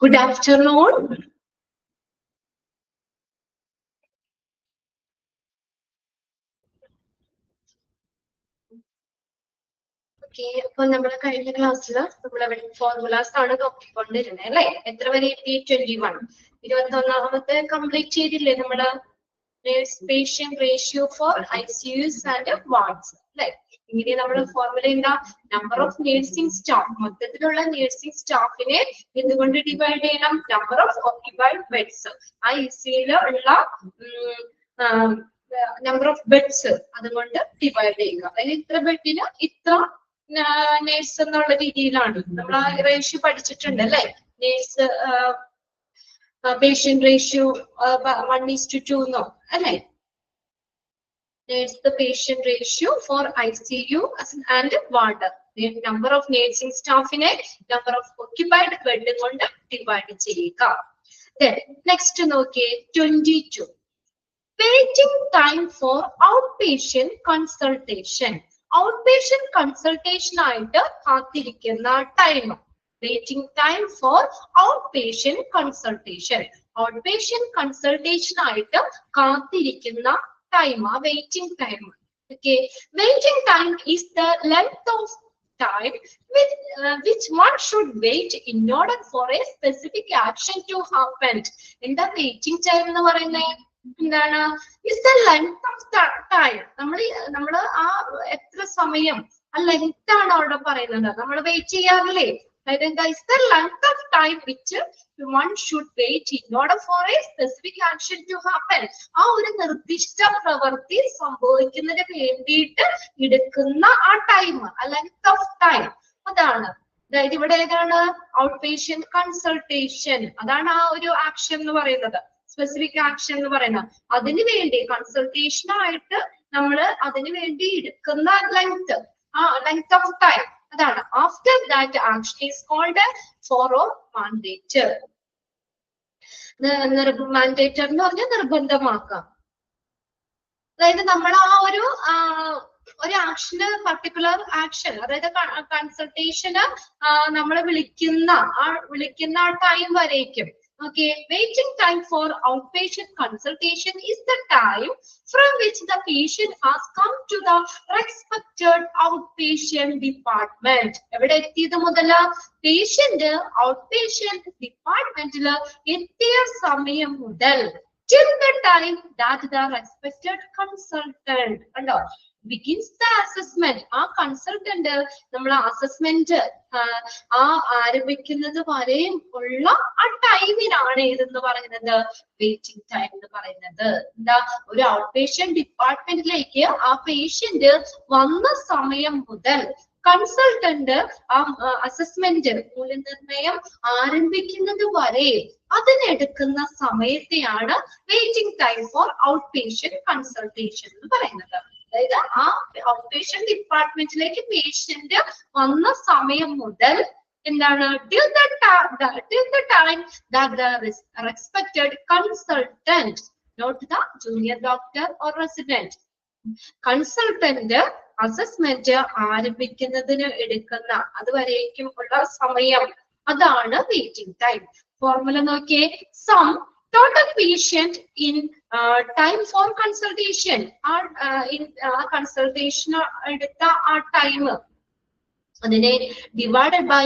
Good afternoon. Okay, അപ്പോൾ നമ്മൾ കഴിഞ്ഞ ക്ലാസ്സിൽ നമ്മൾ ഫോർമുലാസ് ആണ് നോക്കിക്കൊണ്ടിരുന്നത് അല്ലേ? എത്ര വരെ എത്തി? 21. 21ാമത്തെ കംപ്ലീറ്റ് ചെയ്തില്ലേ നമ്മൾ? Patient ratio for ICUs and wards. അല്ലേ? ഇങ്ങനെ നമ്മൾ ഫോർമുല എന്താ? നമ്പർ ഓഫ് നേഴ്സിംഗ് സ്റ്റാഫ്, മൊത്തത്തിലുള്ള നേഴ്സിംഗ് സ്റ്റാഫിനെ എന്തുകൊണ്ട് ഡിവൈഡ് ചെയ്യണം? Number of occupied beds. ആ ICU ഉള്ള നമ്പർ ഓഫ് ബെഡ്സ് അതുകൊണ്ട് ഡിവൈഡ് ചെയ്യുക. അതായത് ഇത്ര ബെഡിന് ഇത്ര നേഴ്സ് എന്നുള്ള രീതിയിലാണ് നമ്മൾ ആ റേഷ്യോ പഠിച്ചിട്ടുണ്ട് അല്ലെ? നേഴ്സ് പേഷ്യന്റ് റേഷ്യോ 1:2 എന്നോ അല്ലെ? There's the patient ratio for ICU and ward. The number of nursing staff in a number of occupied bed കൊണ്ട് divide ചെയ്യുക. Then next നോക്കിയേ 22. Waiting time for outpatient consultation. Outpatient consultation ആയിട്ട് കാത്തിരിക്കുന്ന time. Waiting time for outpatient consultation. Outpatient consultation ആയിട്ട് കാത്തിരിക്കുന്ന time, waiting time. Okay, waiting time is the length of time with which one should wait in order for a specific action to happen. In the waiting time എന്ന് പറയുന്നത് എന്താണ്? Is the length of time. നമ്മൾ ആ എത്ര സമയം ആ length ആണ് അവിടെ പറയുന്നത്. നമ്മൾ wait ചെയ്യാറില്ലേ? Is the length of time which one should wait in order for a specific action to happen. ആ ഒരു നിർദ്ദിഷ്ട പ്രവൃത്തി സംഭവിക്കുന്നതിന് വേണ്ടിയിട്ട് എടുക്കുന്ന ആ ടൈം, ആ ലെങ്ത് ഓഫ് ടൈം അതാണ്. അതായത് ഇവിടെ ഏതാണ്? Out patient consultation. അതാണ് ആ ഒരു ആക്ഷൻ എന്ന് പറയുന്നത്, സ്പെസിഫിക് ആക്ഷൻ എന്ന് പറയുന്നത്. അതിനു വേണ്ടി കൺസൾട്ടേഷൻ ആയിട്ട് നമ്മൾ അതിനു വേണ്ടി എടുക്കുന്ന ലെങ്ത്, ആ ലെങ്ത് ഓഫ് ടൈം അതാണ്. After that action is called for a mandatory. Mandatory എന്ന് പറഞ്ഞാൽ നിർബന്ധമാക്കാം. അതായത് നമ്മൾ ആ ഒരു ആക്ഷന്, പർട്ടിക്കുലർ ആക്ഷൻ, അതായത് കൺസൾട്ടേഷന് നമ്മൾ വിളിക്കുന്ന ആ ടൈം വരേക്കും. Okay, waiting time for outpatient consultation is the time from which the patient has come to the respected outpatient department. എവിടെ എത്തിയത് മുതല? പേഷ്യന്റ് ഔട്ട്പേഷ്യന്റ് ഡിപ്പാർട്ട്മെന്റിൽ എത്തിയ സമയം മുതൽ till the time that the respected consultant begins the assessment. ആ consultant നമ്മൾ assessment ആരംഭിക്കുന്നത് വരെയും ഉള്ള ആ ടൈമിനാണ് ഇതെന്ന് പറയുന്നത് വെയിറ്റിംഗ് ടൈം എന്ന് പറയുന്നത്. എന്താ? ഒരു ഔട്ട് പേഷ്യന്റ് ഡിപ്പാർട്ട്മെന്റിലേക്ക് ആ പേഷ്യന്റ് വന്ന സമയം മുതൽ കൺസൾട്ടന്റ് ആ അസസ്മെന്റ്, മൂല്യനിർണ്ണയം ആരംഭിക്കുന്നത് വരെ അതിനെടുക്കുന്ന സമയത്തെയാണ് waiting time for outpatient consultation എന്ന് പറയുന്നത്. അതായത് ആ ഔട്ട് പേഷ്യന്റ് ഡിപ്പാർട്ട്മെന്റിലേക്ക് പേഷ്യന്റ് വന്ന സമയം മുതൽ എന്താണ്? till the time that the respected consultant, not the junior doctor or resident, consultant assessment ആരംഭിക്കുന്നതിന് എടുക്കുന്ന അതുവരേക്കും ഉള്ള സമയം അതാണ് വെയിറ്റിംഗ് ടൈം. ഫോർമുല നോക്കിയേ. Sum total patient in time for consultation. Consultation എടുത്ത ആ ടൈം അതിനെ divided by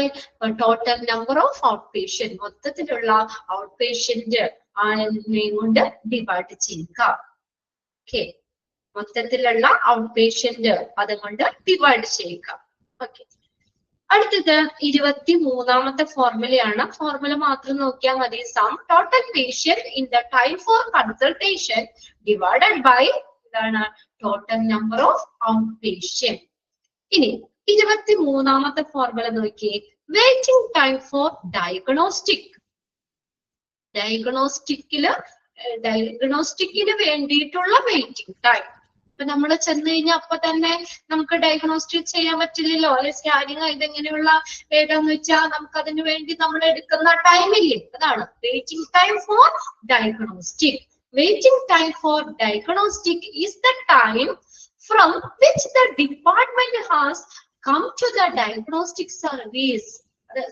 total number of out patient, മൊത്തത്തിലുള്ള ഔട്ട് പേഷ്യന്റ് കൊണ്ട് ഡിവൈഡ് ചെയ്യുക. ഓക്കെ, മൊത്തത്തിലുള്ള ഔട്ട് പേഷ്യന്റ് അതുകൊണ്ട് ഡിവൈഡ് ചെയ്യുക. ഓക്കെ, അടുത്തത് 23ാമത്തെ ഫോർമുലയാണ്. ഫോർമുല മാത്രം നോക്കിയാൽ മതി. Sum total patient in the time for consultation divided by total number of out patient. ഇനി 23ാമത്തെ ഫോർമുല നോക്കിയേ. Waiting time for diagnostic. ഡയഗ്നോസ്റ്റിക്കിന് വേണ്ടിയിട്ടുള്ള വെയിറ്റിംഗ് ടൈം. ഇപ്പൊ നമ്മൾ ചെന്ന് കഴിഞ്ഞാൽ അപ്പൊ തന്നെ നമുക്ക് ഡയഗ്നോസ്റ്റിക് ചെയ്യാൻ പറ്റില്ലല്ലോ, അല്ലെ? സ്കാനിങ് ഇതെങ്ങനെയുള്ള ഏതാന്ന് വെച്ചാൽ നമുക്ക് അതിനു വേണ്ടി നമ്മൾ എടുക്കുന്ന ടൈമില്ലേ, അതാണ് waiting time for diagnostic. Waiting time for diagnostic is the time from which the department has come to the diagnostic service.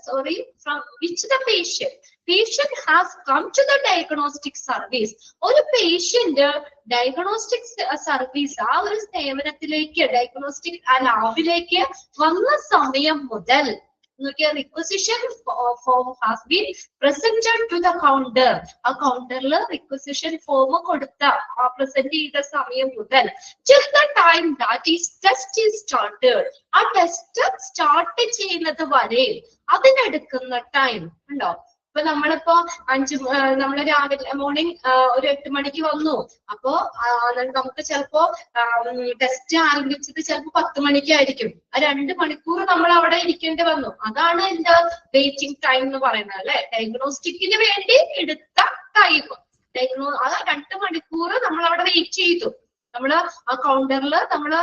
Sorry, from which the patient has come to the diagnostic service. ഒരു patient diagnostic service ആ ഒരു സേവനത്തിലേക്ക് diagnostic ലാബിലേക്ക് വന്ന സമയം മുതൽ requisition form has been presented to the counter. ആ കൗണ്ടറിൽ requisition form കൊടുത്ത present ചെയ്ത സമയം മുതൽ till the time that is test is started. ആ ടെസ്റ്റ് സ്റ്റാർട്ട് ചെയ്യുന്നത് വരെ അതിനെടുക്കുന്ന ടൈം ഉണ്ടോ? ഇപ്പൊ നമ്മളിപ്പോ നമ്മള് രാവിലെ മോർണിംഗ് ഒരു 8 മണിക്ക് വന്നു. അപ്പോ നമുക്ക് ചിലപ്പോ ടെസ്റ്റ് ആരംഭിച്ചത് ചിലപ്പോ 10 മണിക്കായിരിക്കും. ആ 2 മണിക്കൂർ നമ്മൾ അവിടെ ഇരിക്കേണ്ടി വന്നു. അതാണ് എന്താ വെയിറ്റിംഗ് ടൈം എന്ന് പറയുന്നത് അല്ലെ. ഡയഗ്നോസ്റ്റിക്കിന് വേണ്ടി എടുത്ത ടൈം ആ 2 മണിക്കൂർ നമ്മൾ അവിടെ വെയിറ്റ് ചെയ്തു. നമ്മള് ആ കൗണ്ടറിൽ നമ്മള്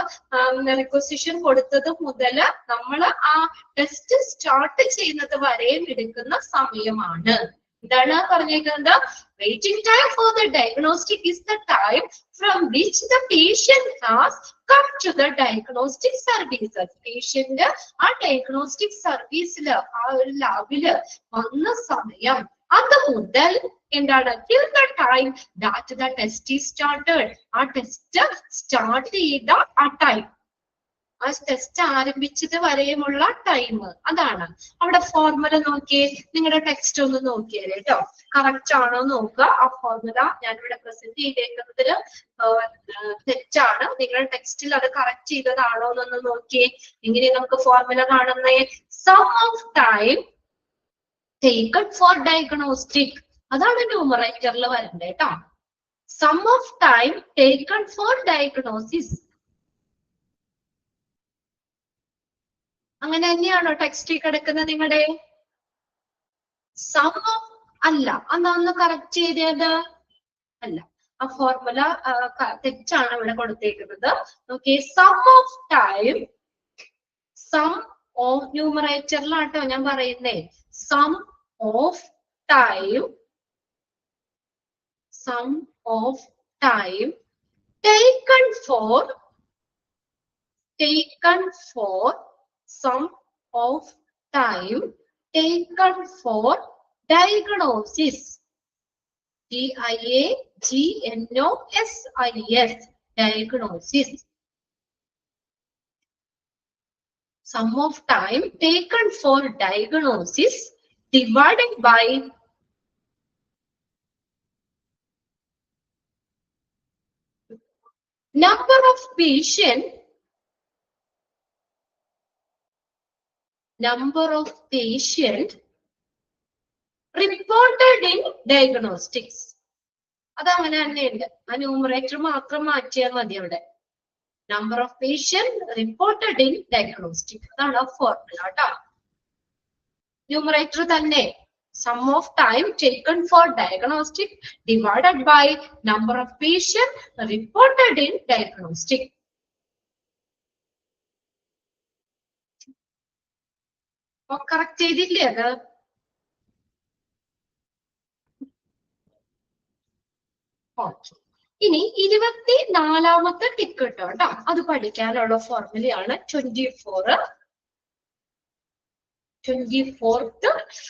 റിക്വസിഷൻ കൊടുത്തത് മുതൽ നമ്മൾ ആ ടെസ്റ്റ് സ്റ്റാർട്ട് ചെയ്യുന്നത് വരെയും എടുക്കുന്ന സമയമാണ്. എന്താണ് പറഞ്ഞേക്കുന്നത്? Waiting time for the diagnostic is the time from which the patient has come to the diagnostic services. Patient ആ ഡയഗ്നോസ്റ്റിക് സർവീസില് ആ ഒരു ലാബില് വന്ന സമയം അത് മുതൽ എന്താണ് till the time that the test is started. ആ ടെസ്റ്റ് സ്റ്റാർട്ട് ചെയ്ത ആ ടൈം, ആ ടെസ്റ്റ് ആരംഭിച്ചത് വരെയുമുള്ള ടൈം അതാണ്. അവിടെ ഫോർമുല നോക്കിയേ, നിങ്ങളുടെ ടെക്സ്റ്റ് ഒന്ന് നോക്കിയേ കേട്ടോ, കറക്റ്റ് ആണോ നോക്കുക. ആ ഫോർമുല ഞാനിവിടെ പ്രസന്റ് ചെയ്തേക്കുന്നതിൽ തെറ്റാണ്. നിങ്ങളുടെ ടെക്സ്റ്റിൽ അത് കറക്റ്റ് ചെയ്തതാണോ എന്നൊന്ന് നോക്കിയേ. എങ്ങനെ നമുക്ക് ഫോർമുല കാണുന്നേ? Sum of time taken for diagnostic. അതാണ് ന്യൂമറേറ്ററിൽ വരണ്ടേ കേട്ടോ. Sum of time taken for diagnosis. അങ്ങനെ തന്നെയാണോ ടെക്സ്റ്റിൽ കിടക്കുന്നത് നിങ്ങളുടെ? സം ഓഫ് അല്ല, അതൊന്ന് കറക്റ്റ് ചെയ്തത് അല്ല. ആ ഫോർമുല തെറ്റാണ് ഇവിടെ കൊടുത്തേക്കുന്നത്. Okay, sum of time, sum of ന്യൂമറേറ്ററിലാട്ടോ ഞാൻ പറയുന്നേ. Sum of time, sum of time taken for sum of time taken for diagnosis. DIAGNOSIS, diagnosis. Sum of time taken for diagnosis divided by number of patient reported in diagnostics. അതങ്ങനെ തന്നെയുണ്ട്. ആ numerator മാത്രം മാറ്റിയാൽ മതി അവിടെ. Number of patient reported in diagnostic, അതാണ് ആ formula കേട്ടോ. ന്യൂമറേറ്റർ തന്നെ sum of time taken for diagnostic divided by number of patient reported in diagnostic. Correct ചെയ്തില്ലേ അത്? ഇനി 24ാമത്തെ ടിക്കറ്റ് കേട്ടോ, അത് പഠിക്കാനുള്ള ഫോർമുലയാണ് 24th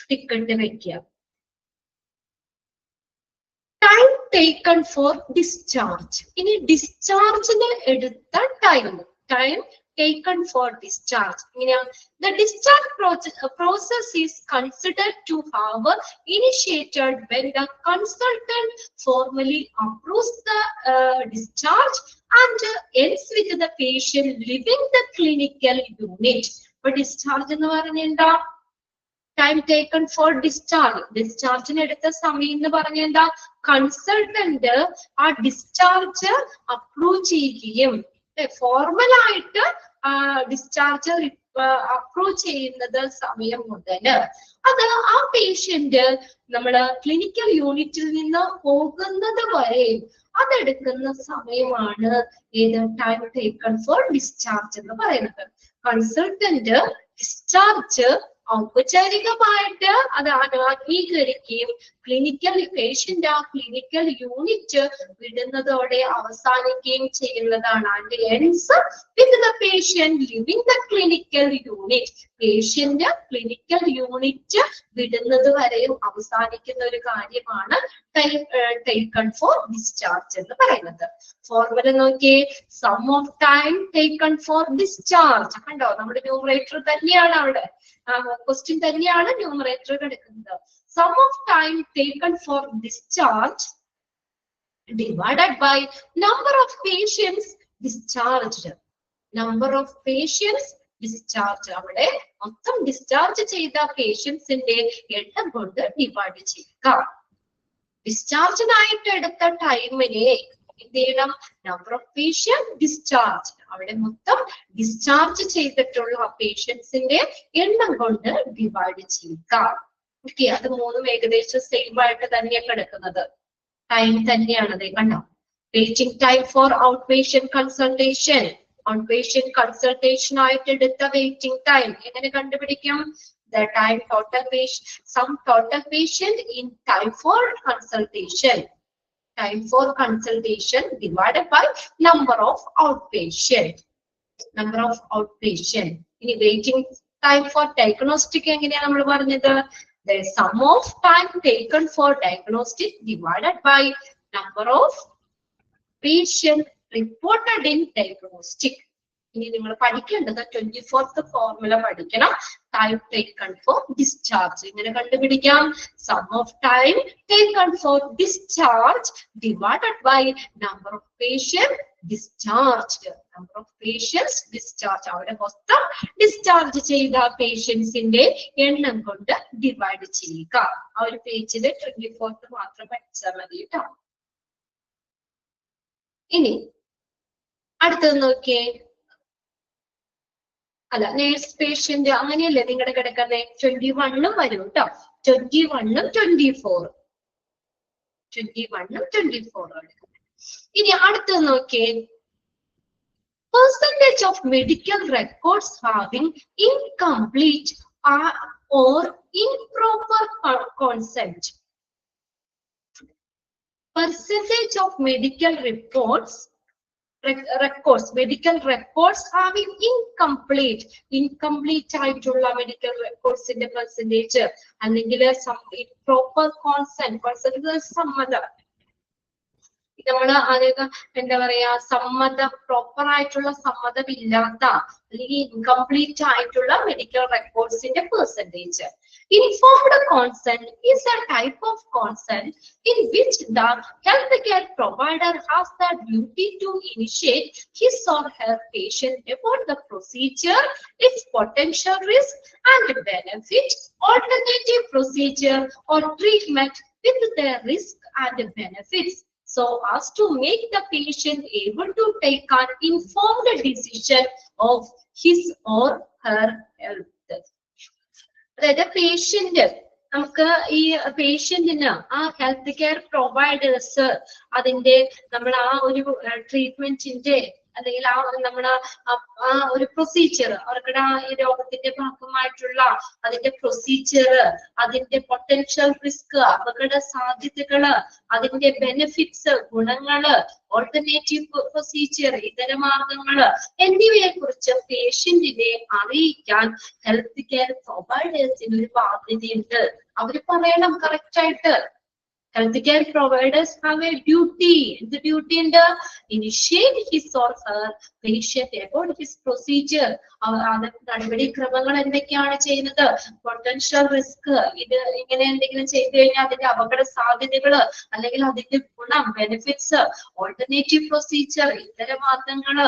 ടിക്കറ്റ് വെക്കുക. Time taken for discharge. ഇനി ഡിസ്ചാർജിന് എടുത്ത time taken for discharge. The discharge process is considered to have initiated when the consultant formally approves the discharge and ends with the patient leaving the clinical unit. But discharge എന്ന് പറഞ്ഞാ time taken for discharge. ഡിസ്ചാർജിന് എടുത്ത സമയം എന്ന് പറഞ്ഞാ consultant ആ discharge approve ചെയ്യുകയും formal ആയിട്ട് discharge approve ചെയ്യുന്നത് സമയം മുതൽ അത് ആ പേഷ്യന്റ് നമ്മള് ക്ലിനിക്കൽ യൂണിറ്റിൽ നിന്ന് പോകുന്നത് വരെ അതെടുക്കുന്ന സമയമാണ് ഏത് ടൈം ടേക്കൺ ഫോർ ഡിസ്ചാർജ് എന്ന് പറയുന്നത്. കൺസൾട്ടന്റ് ഡിസ്ചാർജ് ഔപചാരികമായിട്ട് അത് അംഗീകരിക്കുകയും പേഷ്യന്റ് ആ ക്ലിനിക്കൽ യൂണിറ്റ് വിടുന്നതോടെ അവസാനിക്കുകയും ചെയ്യുന്നതാണ്. And ends with the patient living the clinical unit. Patient clinical unit വിടുന്നത് വരെയും അവസാനിക്കുന്ന ഒരു കാര്യമാണ് ടേക്കൺ ഫോർ ഡിസ്ചാർജ് എന്ന് പറയുന്നത്. ഫോർമുല നോക്കിയേ, sum of time taken for discharge. കണ്ടോ, നമ്മുടെ ന്യൂമറേറ്റർ തന്നെയാണ് അവിടെ, ക്വസ്റ്റ്യൻ തന്നെയാണ് ന്യൂമറേറ്റർ കിടക്കുന്നത്. Sum of time taken for discharge divided by number of patients discharged. Number of patients discharged. അവിടെ മൊത്തം ഡിസ്ചാർജ് ചെയ്ത പേഷ്യൻസിന്റെ എണ്ണം കൊണ്ട് ഡിവൈഡ് ചെയ്യുക. ഡിസ്ചാർജിനായിട്ട് എടുത്ത ടൈമിനെ എന്ത് ചെയ്യണം? നമ്പർ ഓഫ് പേഷ്യന്റ് ഡിസ്ചാർജ്, അവിടെ മൊത്തം ഡിസ്ചാർജ് ചെയ്തിട്ടുള്ള പേഷ്യൻസിന്റെ എണ്ണം കൊണ്ട് ഡിവൈഡ് ചെയ്യുക. ഓക്കെ, അത് മൂന്നും ഏകദേശം സെയിം ആയിട്ട് തന്നെയാണ് കിടക്കുന്നത്. ടൈം തന്നെയാണ്, അതെ കണ്ടോ. Waiting time for outpatient consultation. Out patient consultation ആയിട്ട് എടുത്ത വെയിറ്റിംഗ് ടൈം എങ്ങനെ കണ്ടുപിടിക്കും? The time total patient, some total patient in time for consultation. Time for consultation divided by number of outpatient. Number of outpatient. ഇനി waiting time for diagnostic എങ്ങനെയാണ് നമ്മൾ പറഞ്ഞത്? The sum of time taken for diagnostic divided by number of patient reported in diagnostic. ഇനി നിങ്ങൾ പഠിക്കേണ്ടത് 24th formula പഠിക്കണം. Time taken for discharge ഇങ്ങനെ കണ്ടുപിടിക്കാം. Sum of time taken for discharge divided by number of patient discharge. Number of patients discharge, അവിടെ മൊത്തം discharge ചെയ്ത പേഷ്യൻസിന്റെ എണ്ണം കൊണ്ട് ഡിവൈഡ് ചെയ്യുക. ആ ഒരു പേജില് 24th മാത്രം പഠിച്ചാൽ മതി കേട്ടോ. ഇനി അടുത്തത് നോക്കിയേ, അല്ല നേഴ്സ് പേഷ്യന്റ് അങ്ങനെയല്ലേ നിങ്ങളുടെ കിടക്കുന്നത്? 21 വരും കേട്ടോ. 21 24 എടുക്കുന്നത്. ഇനി അടുത്തത് നോക്കിയേ, percentage of medical records having incomplete or improper consent. Percentage of medical records medical records having incomplete ആയിട്ടുള്ള മെഡിക്കൽ റെക്കോർഡ്സിന്റെ പെർസെന്റേജ് അല്ലെങ്കിൽ പ്രോപ്പർ കോൺസെന്റ് സമ്മതം. നമ്മള് എന്താ പറയാ, പ്രോപ്പർ ആയിട്ടുള്ള സമ്മതമില്ലാത്ത അല്ലെങ്കിൽ ഇൻകംപ്ലീറ്റ് ആയിട്ടുള്ള മെഡിക്കൽ റെക്കോർഡ്സിന്റെ percentage. Informed consent is a type of consent in which the healthcare provider has the duty to initiate his or her patient about the procedure, its potential risk and benefit, alternative procedure or treatment with their risk and benefits, so as to make the patient able to take an informed decision of his or her health. അതായത് patient, നമുക്ക് ഈ പേഷ്യന്റിന് ആ health care providers അതിന്റെ നമ്മൾ ആ ഒരു ട്രീറ്റ്മെന്റിന്റെ അല്ലെങ്കിൽ നമ്മുടെ ആ ഒരു പ്രൊസീജിയർ, അവർക്കുടെ ഈ രോഗത്തിന്റെ ഭാഗമായിട്ടുള്ള അതിന്റെ പ്രൊസീജിയർ, അതിന്റെ പൊട്ടൻഷ്യൽ റിസ്ക്, അപകട സാധ്യതകള്, അതിന്റെ ബെനിഫിറ്റ്സ്, ഗുണങ്ങള്, ഓൾട്ടർനേറ്റീവ് പ്രൊസീജിയർ, ഇതര മാർഗങ്ങള് എന്നിവയെ കുറിച്ച് പേഷ്യന്റിനെ അറിയിക്കാൻ ഹെൽത്ത് കെയർ പ്രൊവൈഡേഴ്സിന് ഒരു ബാധ്യതയുണ്ട്. അവര് പറയണം കറക്റ്റ് ആയിട്ട്. Healthcare providers have a duty. The duty and initiate his or her patient about his procedure. നടപടിക്രമങ്ങൾ എന്തൊക്കെയാണ് ചെയ്യുന്നത്, പൊട്ടൻഷ്യൽ റിസ്ക്, ഇത് ഇങ്ങനെ എന്തെങ്കിലും ചെയ്തു കഴിഞ്ഞാൽ അതിന്റെ അപകട സാധ്യതകള് അല്ലെങ്കിൽ അതിന്റെ ഗുണം, ബെനിഫിറ്റ്സ്, ഓൾട്ടർനേറ്റീവ് പ്രൊസീജിയർ, ഇതര മാർഗങ്ങള്,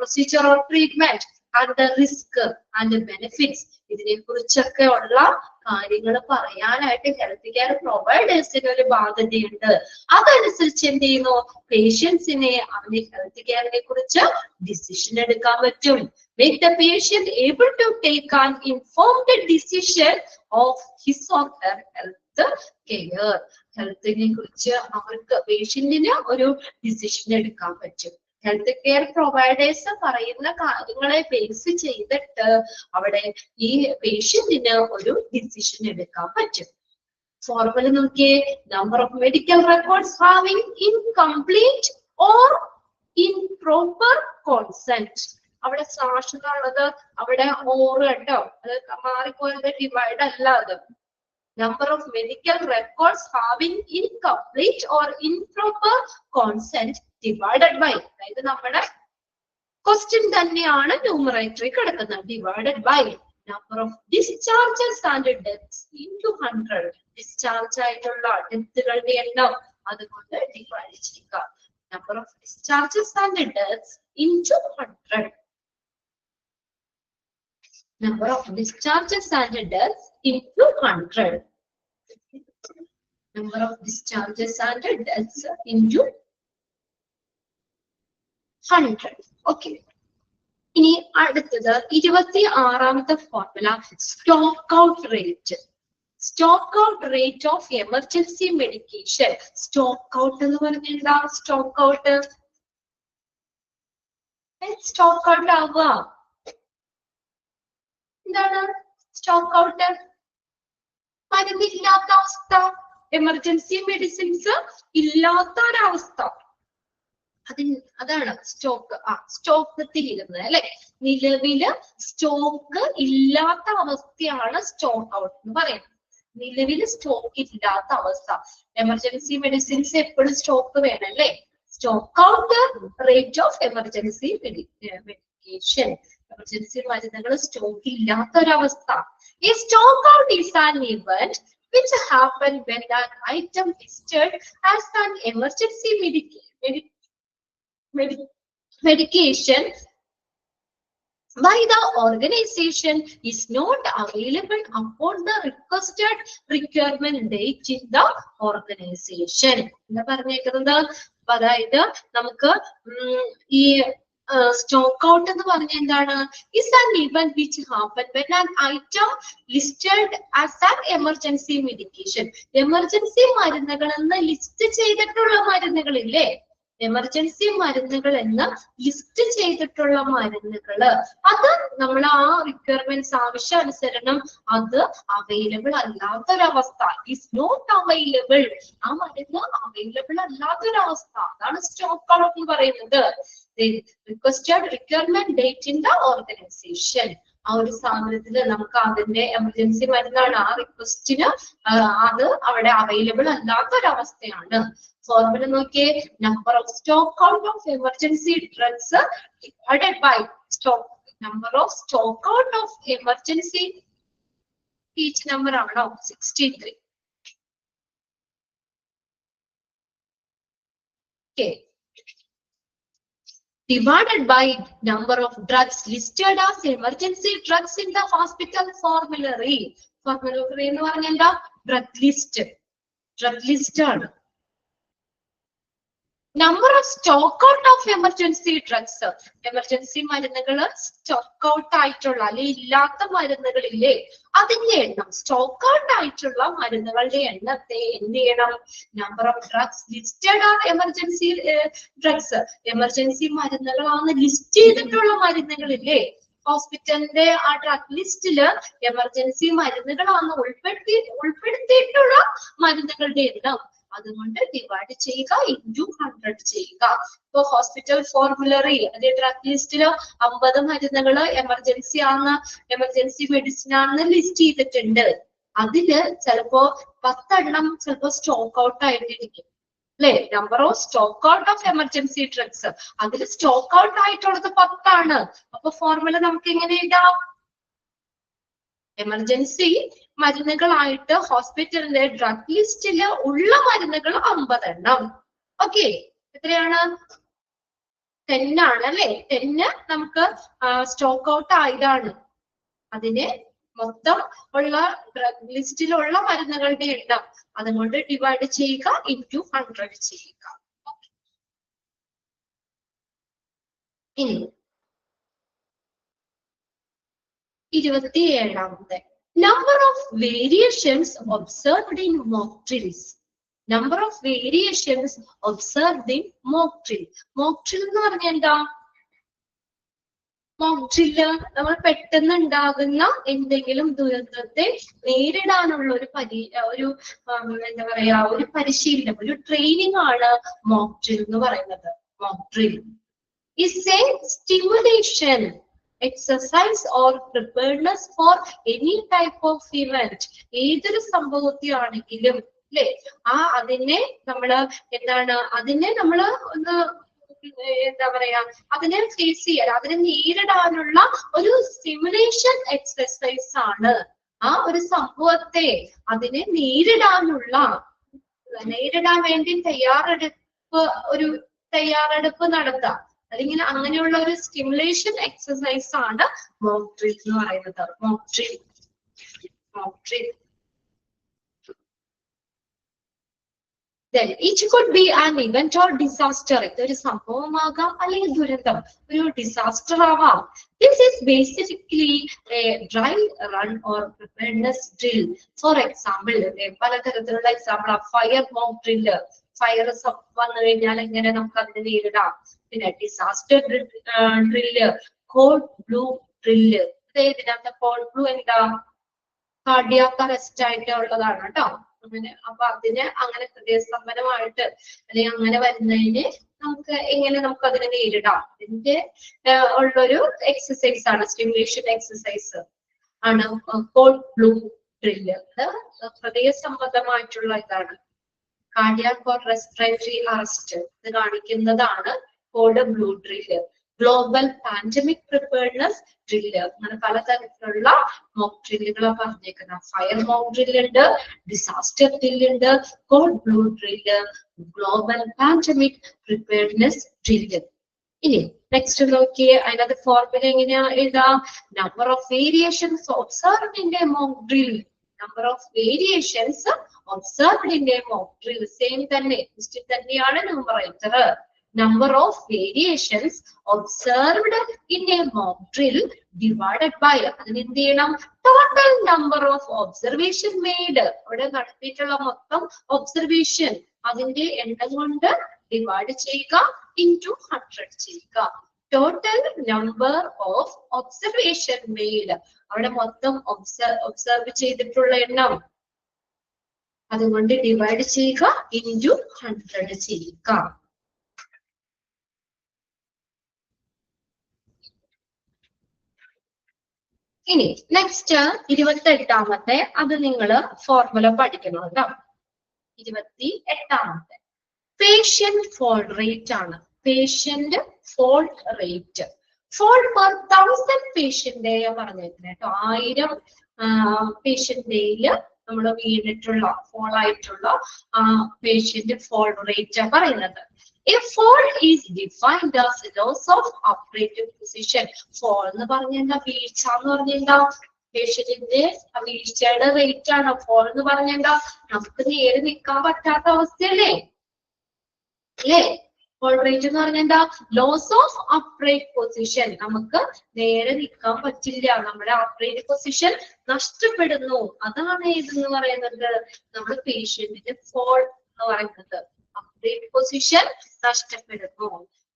procedure or treatment and the risk and benefits, ഇതിനെ കുറിച്ചൊക്കെ ഉള്ള കാര്യങ്ങൾ പറയാനായിട്ട് ഹെൽത്ത് കെയർ പ്രൊവൈഡേഴ്സിന് ഒരു ബാധ്യതയുണ്ട്. അതനുസരിച്ച് എന്ത് ചെയ്യുന്നു, പേഷ്യൻസിനെ അവന്റെ ഹെൽത്ത് കെയറിനെ കുറിച്ച് ഡിസിഷൻ എടുക്കാൻ പറ്റും. Make the patient able to take an informed decision of his or her health care. ഹെൽത്തിനെ കുറിച്ച് അവർക്ക് പേഷ്യന്റിന് ഒരു ഡിസിഷൻ എടുക്കാൻ പറ്റും. ഹെൽത്ത് കെയർ പ്രൊവൈഡേഴ്സ് പറയുന്ന കാര്യങ്ങളെ ബേസ് ചെയ്തിട്ട് അവിടെ ഈ പേഷ്യന്റിന് ഒരു ഡിസിഷൻ എടുക്കാൻ പറ്റും. ഫോർമുല നോക്കിയേ, number of medical records having incomplete or improper consent. അവിടെ സ്ലാഷ് എന്നുള്ളത് അവിടെ ഓർ കേട്ടോ, അത് മാറിപ്പോയത് ഡിവൈഡ് അല്ല. അത് number of medical records having incomplete or improper consent divided by, അതായത് നമ്മുടെ ക്വസ്റ്റ്യൻ തന്നെയാണ് ന്യൂമറേറ്ററി കിടക്കുന്നത്, divided by number of discharges and deaths into 100. Discharge ആയിട്ടുള്ള ഡെത്തുകളുടെ എണ്ണം അതുകൊണ്ട് ഡിവൈഡ് ചെയ്യുക. number of discharges and deaths into 100. number of discharges and deaths into 100. number of discharges and deaths into 100. Okay. ഇനി അടുത്തത് 26ാമത്തെ formula, stock out rate. Stock out rate of emergency medication. Stock out എന്ന് പറഞ്ഞാൽ എന്താ? Stock out ആവുക എന്താണ്? Stock out മരുന്നില്ലാത്ത അവസ്ഥ, emergency medicines ഇല്ലാത്ത ഒരവസ്ഥ, അതാണ് സ്റ്റോക്ക്. സ്റ്റോക്കത്തിലിരുന്ന് അല്ലെ, നിലവില് സ്റ്റോക്ക് ഇല്ലാത്ത അവസ്ഥയാണ് സ്റ്റോക്ക് ഔട്ട് എന്ന് പറയുന്നത്. നിലവില് സ്റ്റോക്ക് ഇല്ലാത്ത അവസ്ഥ. എമർജൻസി മെഡിസിൻസ് എപ്പോഴും സ്റ്റോക്ക് വേണം അല്ലെ. Stock out rate of emergency medication. Emergency മരുന്നുകൾ സ്റ്റോക്ക് ഇല്ലാത്ത ഒരവസ്ഥ. A stock out is an event which happens when an item listed as an emergency medication by the organization is not available upon the requested requirement date in the organization. എന്താ പറഞ്ഞേക്കുന്നത്? അതായത് നമുക്ക് ഈ stock out എന്ന് പറഞ്ഞ എന്താണ്? is an event which happen when an item listed as an emergency medication. Emergency മരുന്നുകൾ എന്ന് ലിസ്റ്റ് ചെയ്തിട്ടുള്ള മരുന്നുകളില്ലേ, എമർജൻസി മരുന്നുകൾ എന്ന് ലിസ്റ്റ് ചെയ്തിട്ടുള്ള മരുന്നുകള്, അത് നമ്മൾ ആ റിക്വയർമെന്റ്സ് ആവശ്യാനുസരണം അത് അവൈലബിൾ അല്ലാത്തൊരവസ്ഥ. Is not available. ആ മരുന്ന് അവൈലബിൾ അല്ലാത്തൊരവസ്ഥ, അതാണ് സ്റ്റോക്ക് ഔട്ട് എന്ന് പറയുന്നത്. Requested requirement date in the organisation. ആ ഒരു സ്ഥാപനത്തിൽ നമുക്ക് അതിന്റെ എമർജൻസി മരുന്നാണ്, ആ റിക്വസ്റ്റിന് അത് അവിടെ അവൈലബിൾ അല്ലാത്തൊരവസ്ഥയാണ്. ഫോർമുല നോക്കിയേ, number of stock out of emergency drugs divided by stock number of stock out of emergency. Each number ആണോ? 63. Okay. Divided by number of drugs listed as emergency drugs in the hospital formulary. Formulary എന്ന് പറഞ്ഞാൽ എന്താ? Drug list. Drug list ആണ്. Number of stock out of emergency drugs. Emergency മരുന്നുകൾ stock out ആയിട്ടുള്ള അല്ലെ ഇല്ലാത്ത മരുന്നുകളില്ലേ, അതിന്റെ എണ്ണം. സ്റ്റോക്ക് ഔട്ട് ആയിട്ടുള്ള മരുന്നുകളുടെ എണ്ണത്തെ എന്ത് ചെയ്യണം? Number of drugs listed are emergency drugs. Emergency മരുന്നുകളാണ് ലിസ്റ്റ് ചെയ്തിട്ടുള്ള മരുന്നുകളില്ലേ, ഹോസ്പിറ്റലിന്റെ ആ ഡ്രഗ് ലിസ്റ്റില് എമർജൻസി മരുന്നുകളാണ് ഉൾപ്പെടുത്തിയിട്ടുള്ള മരുന്നുകളുടെ എണ്ണം. അതുകൊണ്ട് ഡിവൈഡ് ചെയ്യുക, ഇൻറ്റു 100 ചെയ്യുക. ഇപ്പൊ ഹോസ്പിറ്റൽ ഫോർമുലറി അല്ലെ ഡ്രഗ് ലിസ്റ്റില് 50 മരുന്നുകള് എമർജൻസി മെഡിസിൻ ആണെന്ന് ലിസ്റ്റ് ചെയ്തിട്ടുണ്ട്. അതില് ചിലപ്പോ 10 എണ്ണം ചിലപ്പോ സ്റ്റോക്ക് ഔട്ട് ആയിട്ടിരിക്കും അല്ലെ. Number of stock out of emergency drugs, അതിൽ സ്റ്റോക്ക് ഔട്ട് ആയിട്ടുള്ളത് 10 ആണ്. അപ്പൊ ഫോർമുല നമുക്ക് എങ്ങനെ എഴുതാം? എമർജൻസി മരുന്നുകളായിട്ട് ഹോസ്പിറ്റലിന്റെ ഡ്രഗ് ലിസ്റ്റില് ഉള്ള മരുന്നുകൾ 50 എണ്ണം. ഓക്കെ, എത്രയാണ്? 10 ആണ് അല്ലെ. 10 നമുക്ക് സ്റ്റോക്ക് ഔട്ട് ആയതാണ്. അതിന് മൊത്തം ഉള്ള ഡ്രഗ് ലിസ്റ്റിലുള്ള മരുന്നുകളുടെ എണ്ണം അതുകൊണ്ട് ഡിവൈഡ് ചെയ്യുക, ഇൻറ്റു 100 ചെയ്യുക. ഇനി 27ാമത്തെ, number of variations observed in mock drills. Number of variations observed in mock drill. Mock drill എന്ന് പറഞ്ഞാൽ എന്താ? മോക്ക് ഡ്രില്ല് നമ്മൾ പെട്ടെന്ന് ഉണ്ടാകുന്ന എന്തെങ്കിലും ദുരന്തത്തെ നേരിടാനുള്ള ഒരു എന്താ പറയാ, ഒരു പരിശീലനം, ഒരു ട്രെയിനിങ് ആണ് മോക്ക് ഡ്രിൽ എന്ന് പറയുന്നത്. Mock drill is a stimulation exercise or preparedness for any type of event. ഏതൊരു സംഭവത്തെയാണെങ്കിലും അല്ലെ, അതിനെ നമ്മള് എന്താണ്, അതിനെ നമ്മള് ഒന്ന് എന്താ പറയാ, അതിനെ ഫേസ് ചെയ്യാൻ, അതിനെ നേരിടാനുള്ള ഒരു സ്റ്റിമുലേഷൻ എക്സസൈസ് ആണ്. ആ ഒരു സംഭവത്തെ അതിനെ നേരിടാൻ വേണ്ടി തയ്യാറെടുപ്പ് നടത്താം, അല്ലെങ്കിൽ അങ്ങനെയുള്ള ഒരു സ്റ്റിമുലേഷൻ എക്സസൈസ് ആണ് മോക്ക് ഡ്രിൽ എന്ന് പറയുന്നത്. Mock drill Then it could be an event or disaster. ഇതൊരു സംഭവമാകാം അല്ലെങ്കിൽ ദുരന്തം, ഒരു ഡിസാസ്റ്റർ ആവാം. This is basically a dry run or preparedness drill. For example, പലതരത്തിലുള്ള example, fire mock drill, fire വന്നു കഴിഞ്ഞാൽ എങ്ങനെ നമുക്ക് അതിനെ നേരിടാം. പിന്നെ disaster drill, cold blue drill. ഇതിനകത്ത് കോൾഡ് ബ്ലൂ എന്താ, കാർഡിയാക് അറസ്റ്റ് ആയിട്ട് ഉള്ളതാണ് കേട്ടോ. അപ്പൊ അതിന് അങ്ങനെ ഹൃദയസ്തംഭനമായിട്ട് അല്ലെങ്കിൽ അങ്ങനെ വരുന്നതിന് നമുക്ക് അതിനെ നേരിടാം. ഇതിന്റെ ഉള്ളൊരു എക്സസൈസ് ആണ്, സ്റ്റിമുലേഷൻ എക്സസൈസ് ആണ് കോൾഡ് ബ്ലൂ ഡ്രില്ല്. ഹൃദയ സംബന്ധമായിട്ടുള്ള ഇതാണ്. കാർഡിയാക് ഓർ റെസ്പിറേറ്ററി അറസ്റ്റ് ഇത് കാണിക്കുന്നതാണ് cold blue drill. Global pandemic preparedness drill, അങ്ങനെ പലതരത്തിലുള്ള മോക്ക് ഡ്രില്ലുകളാ പറഞ്ഞേക്കുന്നത്. ഫയർ മോക്ക് ഡ്രില്ല് ഉണ്ട്, ഡിസാസ്റ്റർ ഡ്രില്ല് ഉണ്ട്, cold blue drill, global pandemic preparedness drill. ഇനി നെക്സ്റ്റ് നോക്കിയേ, അതിനകത്ത് ഫോർമുല എങ്ങനെയാ എഴുതാം? Number of variations observed in a mock drill. Number of variations observed in a mock drill same തന്നെയാണ് numerator. Number of variations observed in a mock drill divided by എന്ത് ചെയ്യണം? Total number of observation made. അവിടെ നടത്തിയിട്ടുള്ള മൊത്തം observation അതിന്റെ എണ്ണം കൊണ്ട് divide ചെയ്യുക, into 100 ചെയ്യുക. Total number of observation made, അവിടെ മൊത്തം ഒബ്സർവ് ചെയ്തിട്ടുള്ള എണ്ണം അതുകൊണ്ട് ഡിവൈഡ് ചെയ്യുക, into 100 ചെയ്യുക. ഇനി നെക്സ്റ്റ് 28ാമത്തെ, അത് നിങ്ങള് ഫോർമുല പഠിക്കണം കേട്ടോ. 28ാമത്തെ പേഷ്യന്റ് ഫോൾ റേറ്റ് ആണ്. Patient fall rate, fall per 1000 patient പറഞ്ഞേക്കുന്നത് കേട്ടോ. 1000 പേഷ്യന്റില് നമ്മൾ വീണിട്ടുള്ള ഫോൾ ആയിട്ടുള്ള പേഷ്യന്റ് ഫോൾ റേറ്റ് പറയുന്നത്. A fall is defined as loss of upright position. Fall എന്ന് പറഞ്ഞാൽ വീഴ്ച എന്ന് പറഞ്ഞാൽ പേഷ്യന്റിന്റെ വീഴ്ചയുടെ റേറ്റ് ആണ്. ഫോൾ എന്ന് പറഞ്ഞാൽ നമുക്ക് നേരെ നിൽക്കാൻ പറ്റാത്ത അവസ്ഥയല്ലേ അല്ലേ? ഫോൾ റേറ്റ് എന്ന് പറഞ്ഞാൽ ലോസ് ഓഫ് അപ്രൈറ്റ് പൊസിഷൻ, നമുക്ക് നേരെ നിൽക്കാൻ പറ്റില്ല, നമ്മുടെ അപ്രൈറ്റ് പൊസിഷൻ നഷ്ടപ്പെടുന്നു. അതാണ് ഇതെന്ന് പറയുന്നത് നമ്മുടെ പേഷ്യന്റിന്റെ ഫോൾ എന്ന് പറയുന്നത്. അപ്രൈറ്റ് പൊസിഷൻ നഷ്ടപ്പെടുന്നു.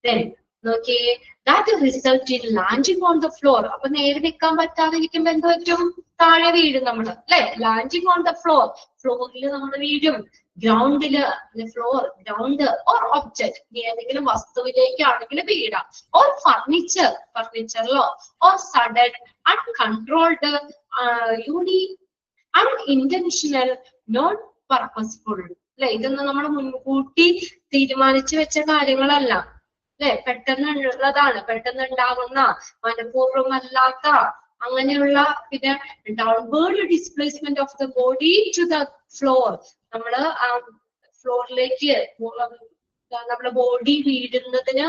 Then നോക്കിയേ, that result in landing on the floor. അപ്പൊ നേരെ നിൽക്കാൻ പറ്റാതെ ഇരിക്കുമ്പോ എന്ത് പറ്റും? താഴെ വീഴും നമ്മൾ അല്ലെ? ലാൻഡിങ് ഓൺ ദ ഫ്ലോർ, ഫ്ലോറിൽ നമ്മൾ വീഴും. ഗ്രൗണ്ടില്, ഫ്ലോർ, ഗ്രൗണ്ട് ഓർ ഒബ്ജക്ട്, ഏതെങ്കിലും വസ്തുവിലേക്കാണെങ്കിൽ വീഴാം. ഓർ ഫർണിച്ചറിലോ, or sudden uncontrolled unintentional non purposeful അല്ലെ? ഇതൊന്നും നമ്മൾ മുൻകൂട്ടി തീരുമാനിച്ചു വെച്ച കാര്യങ്ങളല്ല അല്ലെ, പെട്ടെന്നുള്ളതാണ്, പെട്ടെന്ന് ഉണ്ടാകുന്ന മനഃപൂർവ്വമല്ലാത്ത അങ്ങനെയുള്ള. പിന്നെ downward displacement of the body to the floor, നമ്മള് ഫ്ലോറിലേക്ക് നമ്മുടെ ബോഡി വീഴുന്നതിന്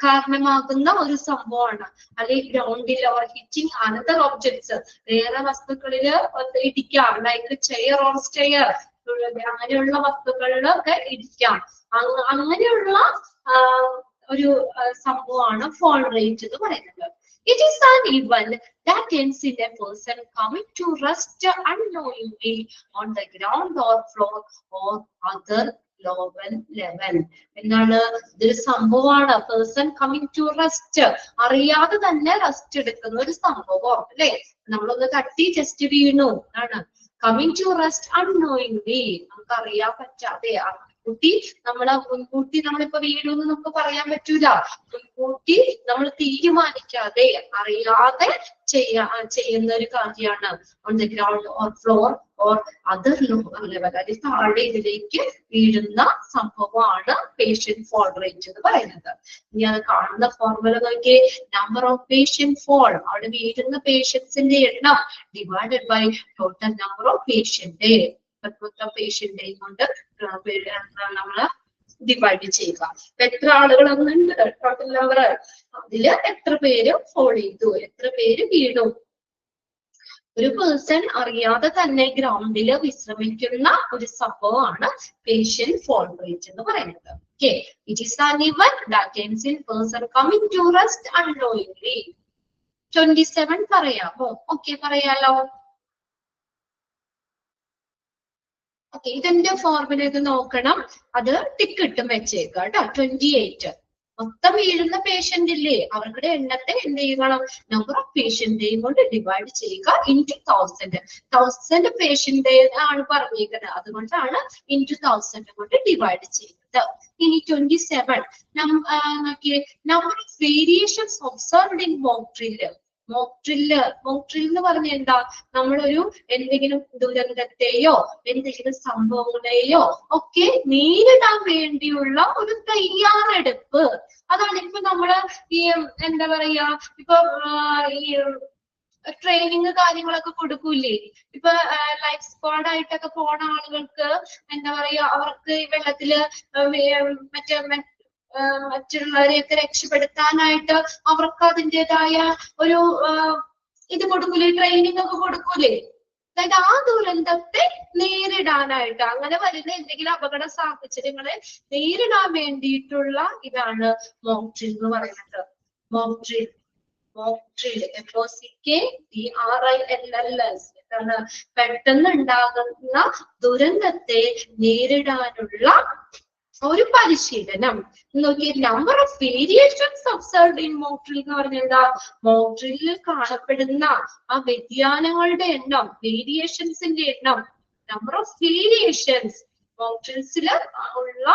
കാരണമാകുന്ന ഒരു സംഭവമാണ്. അല്ലെങ്കിൽ ഗ്രൗണ്ടിൽ ഓർ ഹിറ്റിംഗ് അനദർ ഒബ്ജക്ട്സ്, വേറെ വസ്തുക്കളില് ഇടിക്കാം, ലൈക്ക് ചെയർ ഓർ സ്റ്റെയർ, അങ്ങനെയുള്ള വസ്തുക്കളിലൊക്കെ ഇടിക്കാം. അങ്ങനെയുള്ള ഒരു സംഭവമാണ് ഫോൾ റേറ്റ് എന്ന് പറയുന്നത്. It is an event that ends in a person coming to rest unknowingly on the ground or floor or other lower level. എന്താണ് ഇതൊരു സംഭവമാണ്. പേഴ്സൺ കമ്മിങ് ടു റെസ്റ്റ്, അറിയാതെ തന്നെ റെസ്റ്റ് എടുക്കുന്ന ഒരു സംഭവം അല്ലെ. നമ്മളൊന്ന് തട്ടി ജസ്റ്റ് വീണു ആണ്. കമ്മിങ് ടു റെസ്റ്റ് അൺനോയിങ്ലി, നമുക്ക് അറിയാൻ പറ്റാതെ. മുൻകൂട്ടി മുൻകൂട്ടി നമ്മളിപ്പോ വീഴുമെന്ന് നമുക്ക് പറയാൻ പറ്റൂല. മുൻകൂട്ടി നമ്മൾ തീരുമാനിക്കാതെ അറിയാതെ ചെയ്യുന്ന ഒരു കാര്യമാണ് on the ground or floor or other lower level, അതിൽ താഴെ ഇതിലേക്ക് വീഴുന്ന സംഭവമാണ് പേഷ്യന്റ് ഫോൾ റേറ്റ് എന്ന് പറയുന്നത്. ഇനി അത് കാണുന്ന ഫോർമുല നോക്കിയേ. നമ്പർ ഓഫ് പേഷ്യന്റ് ഫോൾ, അവിടെ വീഴുന്ന പേഷ്യൻസിന്റെ എണ്ണം divided by total number of patient. മൊത്തം പേഷ്യന്റ് കൊണ്ട് നമ്മള് ഡിവൈഡ് ചെയ്യുക. എത്ര ആളുകളൊന്നുണ്ട് ടോട്ടൽ നമ്പർ, അതില് എത്ര പേര് ഫോൾ ചെയ്തു, എത്ര പേര് വീണു. ഒരു പേഴ്സൺ അറിയാതെ തന്നെ ഗ്രൗണ്ടിൽ വിശ്രമിക്കുന്ന ഒരു സംഭവമാണ് പേഷ്യന്റ് ഫോൾ റേറ്റ് എന്ന് പറയുന്നത്. Okay, it is an event that ends in person coming to rest unknowingly. 27 പറയാമോ? ഓക്കെ, പറയാലോ. ഓക്കെ, ഇതിന്റെ ഫോർമുല ഇത് നോക്കണം, അത് ടിക്ക് ഇട്ടും വെച്ചേക്കാം കേട്ടോ. 28 മൊത്തം വീഴുന്ന പേഷ്യന്റ് ഇല്ലേ, അവരുടെ എണ്ണത്തെ എന്ത് ചെയ്യണം, നമ്പർ ഓഫ് പേഷ്യന്റെയും കൊണ്ട് ഡിവൈഡ് ചെയ്യുക ഇൻറ്റു 1000 പേഷ്യന്റ് ആണ് പറഞ്ഞിരിക്കുന്നത്, അതുകൊണ്ടാണ് ഇൻറ്റു 1000 കൊണ്ട് ഡിവൈഡ് ചെയ്യുന്നത്. ഇനി 27 നോക്കിയേ. Number of variations observed in mock drill. Mock drill എന്ന് പറഞ്ഞ എന്താ, നമ്മളൊരു എന്തെങ്കിലും ദുരന്തത്തെയോ എന്തെങ്കിലും സംഭവങ്ങളെയോ ഒക്കെ നേരിടാൻ വേണ്ടിയുള്ള ഒരു തയ്യാറെടുപ്പ്. അതാണ് ഇപ്പൊ നമ്മള് ഈ എന്താ പറയാ, ഇപ്പൊ ഈ ട്രെയിനിങ് കാര്യങ്ങളൊക്കെ കൊടുക്കൂലേ. ഇപ്പൊ ലൈഫ് സ്ക്വാഡ് ആയിട്ടൊക്കെ പോണ ആളുകൾക്ക് എന്താ പറയാ, അവർക്ക് വെള്ളത്തില് മറ്റുള്ളവരെയൊക്കെ രക്ഷപ്പെടുത്താനായിട്ട് അവർക്ക് അതിൻ്റെതായ ഒരു ഇത് കൊടുക്കൂലേ, ട്രെയിനിങ് ഒക്കെ കൊടുക്കൂലേ. അതായത് ആ ദുരന്തത്തെ നേരിടാനായിട്ട്, അങ്ങനെ വരുന്ന എന്തെങ്കിലും അപകട സാഹചര്യങ്ങളെ നേരിടാൻ വേണ്ടിയിട്ടുള്ള ഇതാണ് മോക്ക് ഡ്രിൽ എന്ന് പറയുന്നത്. മോക്ക് ഡ്രിൽ MOCKDRILLS എന്താണ്, പെട്ടെന്ന് ഉണ്ടാകുന്ന ദുരന്തത്തെ നേരിടാനുള്ള ഒരു പരിശീലനം. നോക്കിയ number of variations observed in mock drill എന്ന് പറഞ്ഞാൽ എന്താ, മോക്ക് ഡ്രില്ലിൽ കാണപ്പെടുന്ന ആ വ്യതിയാനങ്ങളുടെ എണ്ണം, വേരിയേഷൻസിന്റെ എണ്ണം. നമ്പർ ഓഫ് വേരിയേഷൻസ്, മോക്ക് ഡ്രിൽസിൽ ഉള്ള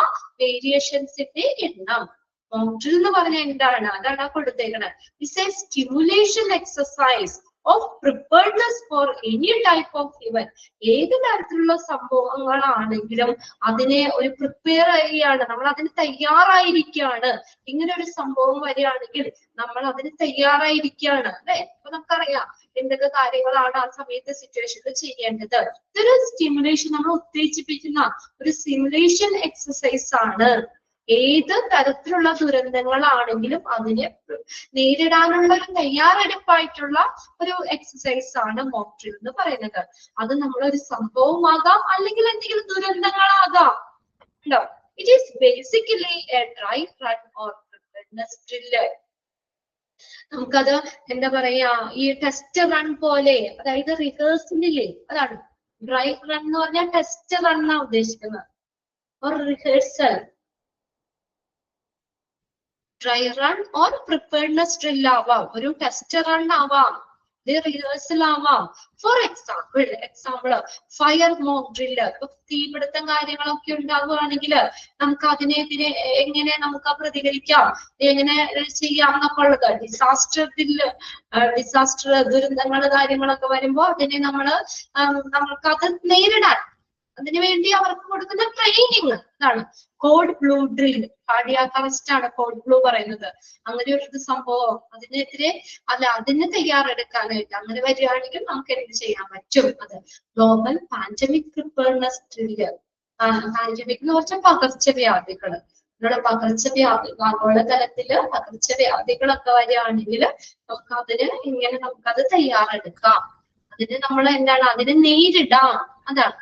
വേരിയേഷൻസിന്റെ എണ്ണം. മോക്ക് ഡ്രിൽ എന്ന് പറഞ്ഞാൽ എന്താണ്, അതാണ് കൊടുത്തേക്കുന്നത്. It's A stimulation exercise of preparedness for any type of event. ഏത് തരത്തിലുള്ള സംഭവങ്ങളാണെങ്കിലും അതിനെ ഒരു പ്രിപ്പയർ ചെയ്യുകയാണ്, നമ്മൾ അതിന് തയ്യാറായിരിക്കുകയാണ്. ഇങ്ങനെ ഒരു സംഭവം വരികയാണെങ്കിൽ നമ്മൾ അതിന് തയ്യാറായിരിക്കുകയാണ് അല്ലെ. അപ്പൊ നമുക്കറിയാം എന്തൊക്കെ കാര്യങ്ങളാണ് ആ സമയത്ത് സിറ്റുവേഷനിൽ ചെയ്യേണ്ടത്. ഇതൊരു സ്റ്റിമുലേഷൻ, നമ്മൾ ഉത്തേജിപ്പിക്കുന്ന ഒരു സിമുലേഷൻ എക്സസൈസ് ആണ്. ഏത് തരത്തിലുള്ള ദുരന്തങ്ങളാണെങ്കിലും അതിനെ നേരിടാനുള്ള ഒരു തയ്യാറെടുപ്പായിട്ടുള്ള ഒരു എക്സസൈസ് ആണ് മോക്ക് ഡ്രിൽ എന്ന് പറയുന്നത്. അത് നമ്മളൊരു സംഭവമാകാം, അല്ലെങ്കിൽ എന്തെങ്കിലും ദുരന്തങ്ങളാകാം. ഉണ്ടോ? It is basically A dry run or preparedness drill. നമുക്കത് എന്താ പറയാ, ഈ ടെസ്റ്റ് റൺ പോലെ, അതായത് റിഹേഴ്സലില്ലേ, അതാണ് ഡ്രൈ റൺ എന്ന് പറഞ്ഞാൽ ടെസ്റ്റ് റൺ എന്നാണ് ഉദ്ദേശിക്കുന്നത്. Or rehearsal, dry run or preparedness drill ആവാം, ഒരു ടെസ്റ്റ് റൺ ആവാം, റിഹേഴ്സൽ ആവാം. For example fire mock drill. ഇപ്പൊ തീപിടുത്തം കാര്യങ്ങളൊക്കെ ഉണ്ടാവുകയാണെങ്കിൽ നമുക്ക് അതിനെതിരെ എങ്ങനെ നമുക്ക് പ്രതികരിക്കാം, എങ്ങനെ ചെയ്യാം എന്നൊക്കെ ഉള്ളത്. ഡിസാസ്റ്റർ ദുരന്തങ്ങൾ കാര്യങ്ങളൊക്കെ വരുമ്പോ അതിനെ നമുക്കത് നേരിടാൻ അതിനുവേണ്ടി അവർക്ക് കൊടുക്കുന്ന ട്രെയിനിങ് അതാണ് code blue drill. Cardiac arrest ആണ് കോഡ് ബ്ലൂ പറയുന്നത്. അങ്ങനെ ഒരു സംഭവം അതിനെതിരെ അതിന് തയ്യാറെടുക്കാനായിട്ട് അങ്ങനെ വരികയാണെങ്കിൽ നമുക്ക് എന്ത് ചെയ്യാൻ പറ്റും. അത് global pandemic preparedness drill. Pandemic എന്ന് പറഞ്ഞാൽ പകർച്ചവ്യാധികൾ. ആഗോളതലത്തില് പകർച്ചവ്യാധികളൊക്കെ വരികയാണെങ്കിൽ നമുക്ക് അതിന് ഇങ്ങനെ നമുക്കത് തയ്യാറെടുക്കാം. അതിന് നമ്മൾ എന്താണ്, അതിനെ നേരിടാം. അതാണ്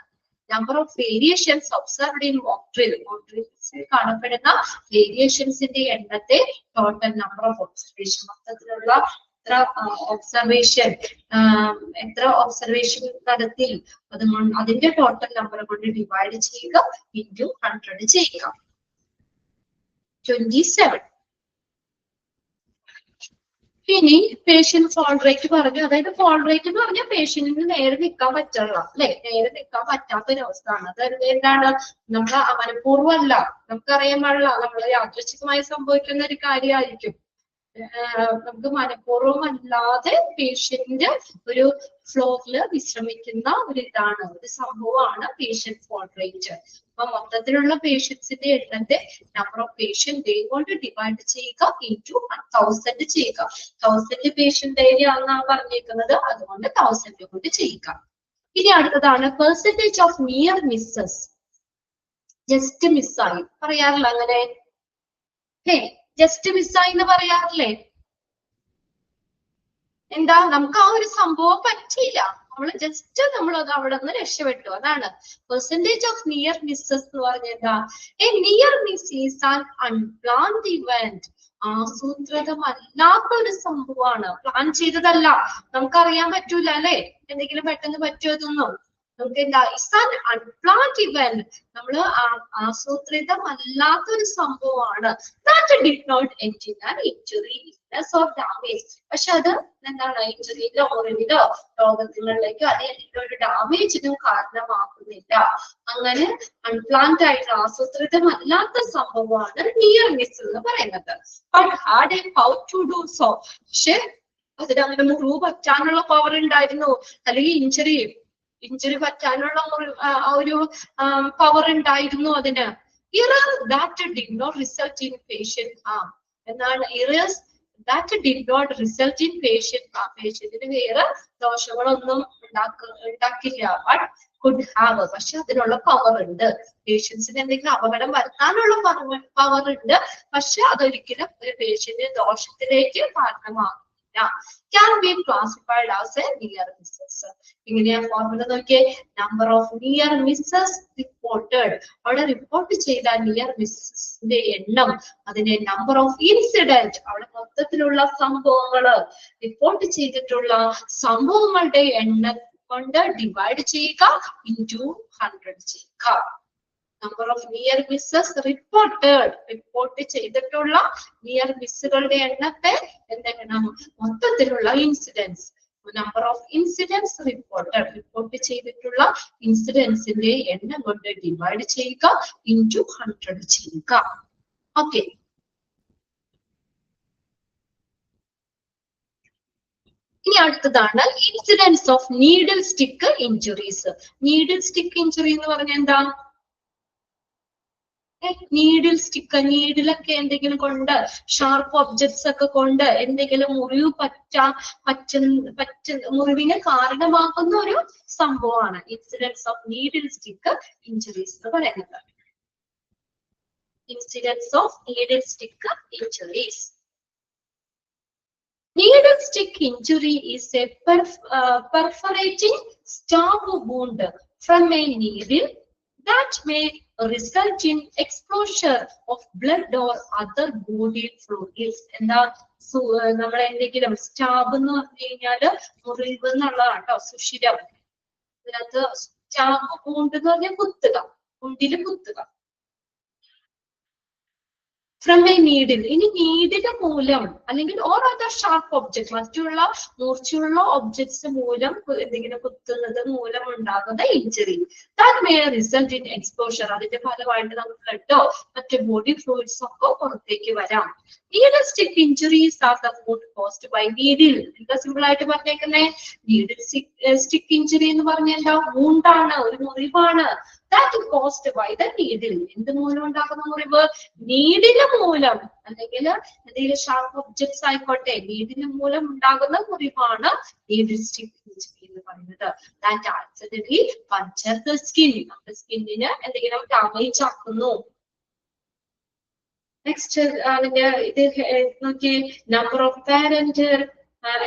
number of variations observed in mock drill. Mock drills കാണപ്പെടുന്ന വേരിയേഷൻസിന്റെ എണ്ണത്തെ ടോട്ടൽ നമ്പർ ഓഫ് ഒബ്സർവേഷൻ, മൊത്തത്തിലുള്ള എത്ര ഒബ്സർവേഷൻ നടത്തി അതുകൊണ്ട് അതിന്റെ ടോട്ടൽ നമ്പർ കൊണ്ട് ഡിവൈഡ് ചെയ്യുക ഇൻറ്റു 100 ചെയ്യുക. 27. ഇനി പേഷ്യന്റ് ഫോൾ റേറ്റ് പറഞ്ഞു. അതായത് ഫോൾ റേറ്റ് എന്ന് പറഞ്ഞാൽ പേഷ്യന്റിന് നേരെ നിൽക്കാൻ പറ്റുള്ള അല്ലെ, നേരെ നിൽക്കാൻ പറ്റാത്തൊരവസ്ഥയാണ്. അതായത് എന്താണ്, നമ്മൾ മനഃപൂർവ്വമല്ല, നമുക്കറിയാൻ പാടില്ല, നമ്മൾ യാദൃച്ഛികമായി സംഭവിക്കുന്ന ഒരു കാര്യമായിരിക്കും. നമുക്ക് മനഃപൂർവ്വമല്ലാതെ പേഷ്യന്റ് ഒരു ഫ്ലോറില് വിശ്രമിക്കുന്ന ഒരു ഇതാണ്, ഒരു സംഭവമാണ് പേഷ്യന്റ് ഫോൾ റേറ്റ്. അപ്പൊ മൊത്തത്തിലുള്ള പേഷ്യൻസിന്റെ എണ്ണത്തെ നമ്പർ ഓഫ് പേഷ്യന്റ് കൊണ്ട് ഡിവൈഡ് ചെയ്യുക ഇൻറ്റു 1000 ചെയ്യുക. 1000 പേഷ്യന്റ് ഏരിയ ആണെന്നാണ് പറഞ്ഞേക്കുന്നത്, അതുകൊണ്ട് 1000 കൊണ്ട് ചെയ്യുക. ഇനി അടുത്തതാണ് percentage of near misses. Just മിസ്സായി പറയാറില്ല അങ്ങനെ, ജസ്റ്റ് മിസ്സായി എന്ന് പറയാറില്ലേ? എന്താ, നമുക്ക് ആ ഒരു സംഭവം പറ്റിയില്ല, നമ്മൾ അത് അവിടെ നിന്ന് രക്ഷപ്പെട്ടു. അതാണ് പെർസെന്റേജ് ഓഫ് നിയർ മിസ്സസ് എന്ന് പറഞ്ഞാൽ എന്താ? A near miss is an unplanned event. ആസൂത്രിതമല്ലാത്ത ഒരു സംഭവമാണ്, പ്ലാൻ ചെയ്തതല്ല. നമുക്കറിയാൻ പറ്റൂല അല്ലെ, എന്തെങ്കിലും പെട്ടെന്ന് പറ്റുമോ ഇതൊന്നും. നമുക്ക് എന്താ, ഇറ്റ്സ് ആൻ അൺപ്ലാൻഡ് ഇവന്റ്, നമ്മള് ആസൂത്രിതമല്ലാത്തൊരു സംഭവമാണ്. That did not end in an injury or damage. പക്ഷെ അത് എന്താണ്, ഇഞ്ചുറിയിലോ മുറിവിലോ രോഗങ്ങളിലേക്കോ അല്ലെങ്കിൽ ഒരു ഡാമേജിനും കാരണമാക്കുന്നില്ല. അങ്ങനെ അൺപ്ലാൻഡ് ആയിട്ട് ആസൂത്രിതമല്ലാത്ത സംഭവമാണ് നിയർ മിസ് എന്ന് പറയുന്നത്. But had a power to do so. പക്ഷെ അതിനങ്ങനെ മുറിവ് പറ്റാനുള്ള പവർ ഉണ്ടായിരുന്നു, അല്ലെങ്കിൽ ഇഞ്ചുറി പറ്റാനുള്ള ഒരു പവർ ഉണ്ടായിരുന്നു അതിന്. Errors that did not result in patient harm. എന്നാൽ errors that did not result in patient harm. പേഷ്യന്റിന് വേറെ ദോഷങ്ങളൊന്നും ഉണ്ടാക്കില്ല. But could have. പക്ഷെ അതിനുള്ള പവർ ഉണ്ട്. പേഷ്യൻസിന് എന്തെങ്കിലും അപകടം വരുത്താനുള്ള പവർ ഉണ്ട്, പക്ഷെ അതൊരിക്കലും ഒരു പേഷ്യന്റ് ദോഷത്തിലേക്ക് കാരണമാകും. Can be classified as a near misses. ഇങ്ങനെയാ ഫോർമുല നോക്കിയേ. Number of near misses reported, അവിടെ റിപ്പോർട്ട് ചെയ്ത നിയർ മിസ്സസിന്റെ എണ്ണം, അതിന്റെ നമ്പർ ഓഫ് ഇൻസിഡന്റ്, അവിടെ മൊത്തത്തിലുള്ള സംഭവങ്ങള് റിപ്പോർട്ട് ചെയ്തിട്ടുള്ള സംഭവങ്ങളുടെ എണ്ണം കൊണ്ട് ഡിവൈഡ് ചെയ്യുക ഇൻറ്റു 100 ചെയ്യുക. Number of near misses reported, report ചെയ്തിട്ടുള്ള നിയർ മിസ്സുകളുടെ എണ്ണത്തെ എന്തെങ്കിലും മൊത്തത്തിലുള്ള incidence, number of incidence reported, report ചെയ്തിട്ടുള്ള ഇൻസിഡൻസിന്റെ എണ്ണം കൊണ്ട് ഡിവൈഡ് ചെയ്യുക ഇൻറ്റു 100 ചെയ്യുക. ഓക്കെ, ഇനി അടുത്തതാണ് incidents of needle stick injuries. Needle stick injury എന്ന് പറഞ്ഞാൽ എന്താ? നീഡിൽ സ്റ്റിക്ക്, നീഡിലൊക്കെ എന്തെങ്കിലും കൊണ്ട്, ഷാർപ്പ് ഒബ്ജക്ട്സ് ഒക്കെ കൊണ്ട് എന്തെങ്കിലും മുറിവ് മുറിവിന് കാരണമാക്കുന്ന ഒരു സംഭവമാണ് incidents of needle stick injuries എന്ന് പറയുന്നത്. Incidents of needle stick injuries. Needle stick injury is a perforating stab wound from a needle that may result in exposure of blood or other body fluids. എന്താ, നമ്മൾ എന്തെങ്കിലും stab എന്ന് പറഞ്ഞു കഴിഞ്ഞാല് മുറിവ് എന്നുള്ളതാണ് കേട്ടോ, സുഷിരം. അതിനകത്ത് സ്റ്റാബ് wound എന്ന് പറഞ്ഞാൽ കുത്തുക, മുണ്ടില് കുത്തുക. ഫ്രം എ നീഡിൽ, ഇനി നീഡില് മൂലം അല്ലെങ്കിൽ ഓർ അതർ ഷാർപ്പ് ഒബ്ജക്ട്, മറ്റുള്ള മൂർച്ചയുള്ള ഒബ്ജക്ട്സ് മൂലം എന്തെങ്കിലും കുത്തുന്നത് മൂലം ഉണ്ടാകുന്ന injury. That may result in exposure, അതിന്റെ ഫലമായിട്ട് നമുക്ക് ബ്ലഡോ മറ്റു ബോഡി ഫ്ലൂയിഡ്സ് ഒക്കെ പുറത്തേക്ക് വരാം. Needle stick injuries are the wound caused by needle. എന്താ സിമ്പിൾ ആയിട്ട് പറഞ്ഞേക്കുന്നേ? നീഡിൽ സ്റ്റിക്ക് ഇഞ്ചുറി എന്ന് പറഞ്ഞാൽ എന്താ? വൂണ്ടാണ്, ഒരു മുറിവാണ്. That caused by the needle. എന്ത് മൂലം ഉണ്ടാക്കുന്ന മുറിവ്? നീഡില് മൂലം, അല്ലെങ്കിൽ എന്തെങ്കിലും ഷാർപ്പ് ഒബ്ജക്ട്സ് ആയിക്കോട്ടെ, നീഡില് മൂലം ഉണ്ടാകുന്ന മുറിവാണ് നീഡിൽ സ്റ്റിക്ക് ഇഞ്ചുറി എന്ന് പറയുന്നത്. That accidentally puncture the skin. നമ്മുടെ സ്കിന്നിന് എന്തെങ്കിലും ഡാമേജ് ആക്കുന്നു. നെക്സ്റ്റ് ഇത് നോക്കിയേ. Number of parental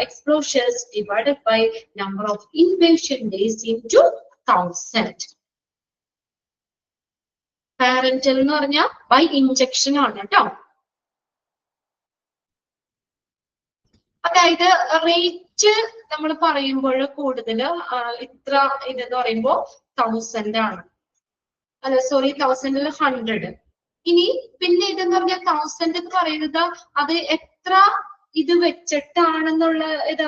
exposures divided by number of inpatient days into 1000. Parental എന്ന് പറഞ്ഞാൽ ബൈ ഇഞ്ചക്ഷൻ ആണ് കേട്ടോ. അതായത് റേറ്റ് നമ്മൾ പറയുമ്പോൾ കൂടുതൽ ഇത്ര ഇതെന്ന് പറയുമ്പോൾ 1000 ആണ്. അല്ല സോറി 1000 100. ഇനി പിന്നെ ഇതെന്ന് പറഞ്ഞാൽ 1000 എന്ന് പറയുന്നത് അത് എത്ര ഇത് വെച്ചിട്ടാണെന്നുള്ള ഇത്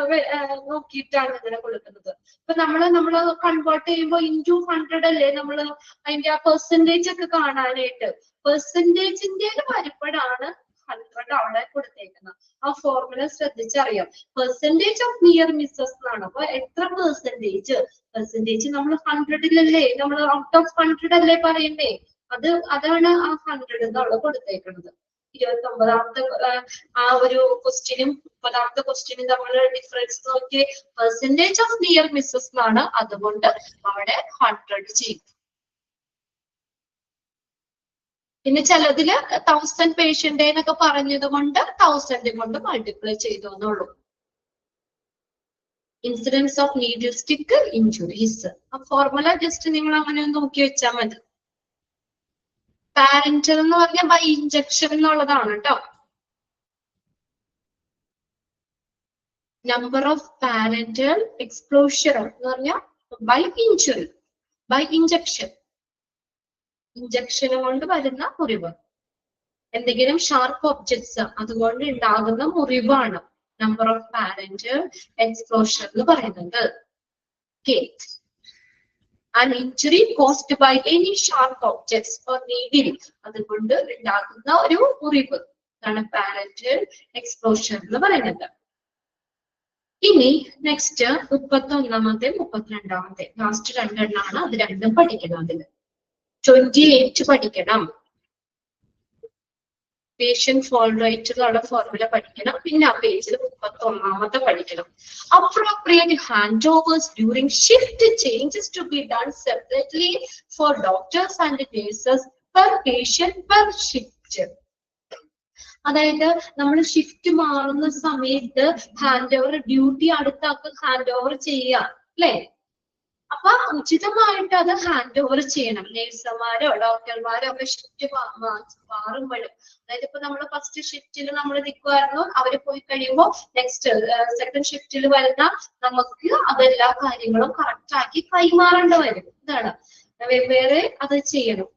നോക്കിയിട്ടാണ് ഇതിനെ കൊടുക്കുന്നത്. ഇപ്പൊ നമ്മള് കൺവേർട്ട് ചെയ്യുമ്പോൾ ഇൻറ്റു 100 അല്ലേ നമ്മള് അതിന്റെ ആ പെർസെന്റേജ് ഒക്കെ കാണാനായിട്ട്. പെർസെന്റേജിന്റെ വരുമ്പോഴാണ് 100 അവിടെ കൊടുത്തേക്കുന്നത്. ആ ഫോർമുല ശ്രദ്ധിച്ചറിയാം. പെർസെന്റേജ് ഓഫ് നിയർ മിസ്സസ് എന്നാണ്. അപ്പൊ എത്ര പെർസെന്റേജ് നമ്മൾ 100-ലല്ലേ, നമ്മൾ ഔട്ട് ഓഫ് 100 അല്ലേ പറയണ്ടേ. അതാണ് ആ 100 എന്നുള്ള കൊടുത്തേക്കുന്നത്. 29ാമത്തെ ആ ഒരു ക്വസ്റ്റ്യനും 30ാമത്തെ ക്വസ്റ്റ്യനും തമ്മിലുള്ള ഡിഫറൻസ് നോക്കി. പെർസെന്റേജ് ഓഫ് നിയർ മിസ്സസ് എന്നാണ്, അതുകൊണ്ട് അവിടെ 100 ചെയ്യും. പിന്നെ ചിലതില് 1000 പേഷ്യന്റ് എന്നൊക്കെ പറഞ്ഞത് കൊണ്ട് 1000 കൊണ്ട് മൾട്ടിപ്ലൈ ചെയ്തു എന്നുള്ളൂ. Incidents of needle stick injuries, ആ ഫോർമുല ജസ്റ്റ് നിങ്ങൾ അങ്ങനെ നോക്കി വെച്ചാൽ മതി. പാരന്റൽ എന്ന് പറഞ്ഞാൽ ബൈ ഇഞ്ചക്ഷൻ എന്നുള്ളതാണ് കേട്ടോ. നമ്പർ ഓഫ് പാരന്റൽ എക്സ്പ്ലോഷർ എന്ന് പറഞ്ഞാൽ ബൈ ഇഞ്ചുറി, ബൈ ഇഞ്ചക്ഷൻ. ഇഞ്ചക്ഷന് കൊണ്ട് വരുന്ന മുറിവ്, എന്തെങ്കിലും ഷാർപ്പ് ഒബ്ജക്ട്സ് അതുകൊണ്ട് ഉണ്ടാകുന്ന മുറിവാണ് നമ്പർ ഓഫ് പാരന്റൽ എക്സ്പ്ലോഷർ എന്ന് പറയുന്നത്. An injury caused by any sharp objects or needle, അതുകൊണ്ട് ഉണ്ടാകുന്ന ഒരു മുറിവ് ആണ് പാരന്റൽ എക്സ്പ്ലോഷർ എന്ന് പറയുന്നത്. ഇനി നെക്സ്റ്റ് 31ാമത്തെ 32ാമത്തെ ലാസ്റ്റ് രണ്ടെണ്ണാണ്. അത് രണ്ടും പഠിക്കണം. അതില് 28 പഠിക്കണം. പേഷ്യന്റ് ഫോൾ റേറ്റിലുള്ള ഫോർമുല പഠിക്കണം. പിന്നെ ആ പേജിൽ 31ാമത്തെ പഠിക്കണം. Appropriate handovers during shift changes to be done separately for doctors and nurses per patient per shift. അതായത് നമ്മൾ ഷിഫ്റ്റ് മാറുന്ന സമയത്ത് ഹാൻഡ് ഓവർ ഡ്യൂട്ടി അടുത്ത ആൾക്ക് ഹാൻഡ് ഓവർ ചെയ്യാം അല്ലേ. അപ്പൊ ഉചിതമായിട്ട് അത് ഹാൻഡ് ഓവർ ചെയ്യണം. നേഴ്സുമാരോ ഡോക്ടർമാരോ ഒക്കെ ഷിഫ്റ്റ് മാറുമ്പോഴും, അതായത് ഇപ്പൊ നമ്മൾ ഫസ്റ്റ് ഷിഫ്റ്റിൽ നമ്മൾ നിൽക്കുമായിരുന്നു, അവര് പോയി കഴിയുമ്പോൾ നെക്സ്റ്റ് സെക്കൻഡ് ഷിഫ്റ്റിൽ വരുന്ന നമുക്ക് അതെല്ലാ കാര്യങ്ങളും കറക്റ്റ് ആക്കി കൈമാറേണ്ടി വരും. ഇതാണ് വെവ്വേറെ അത് ചെയ്യണം.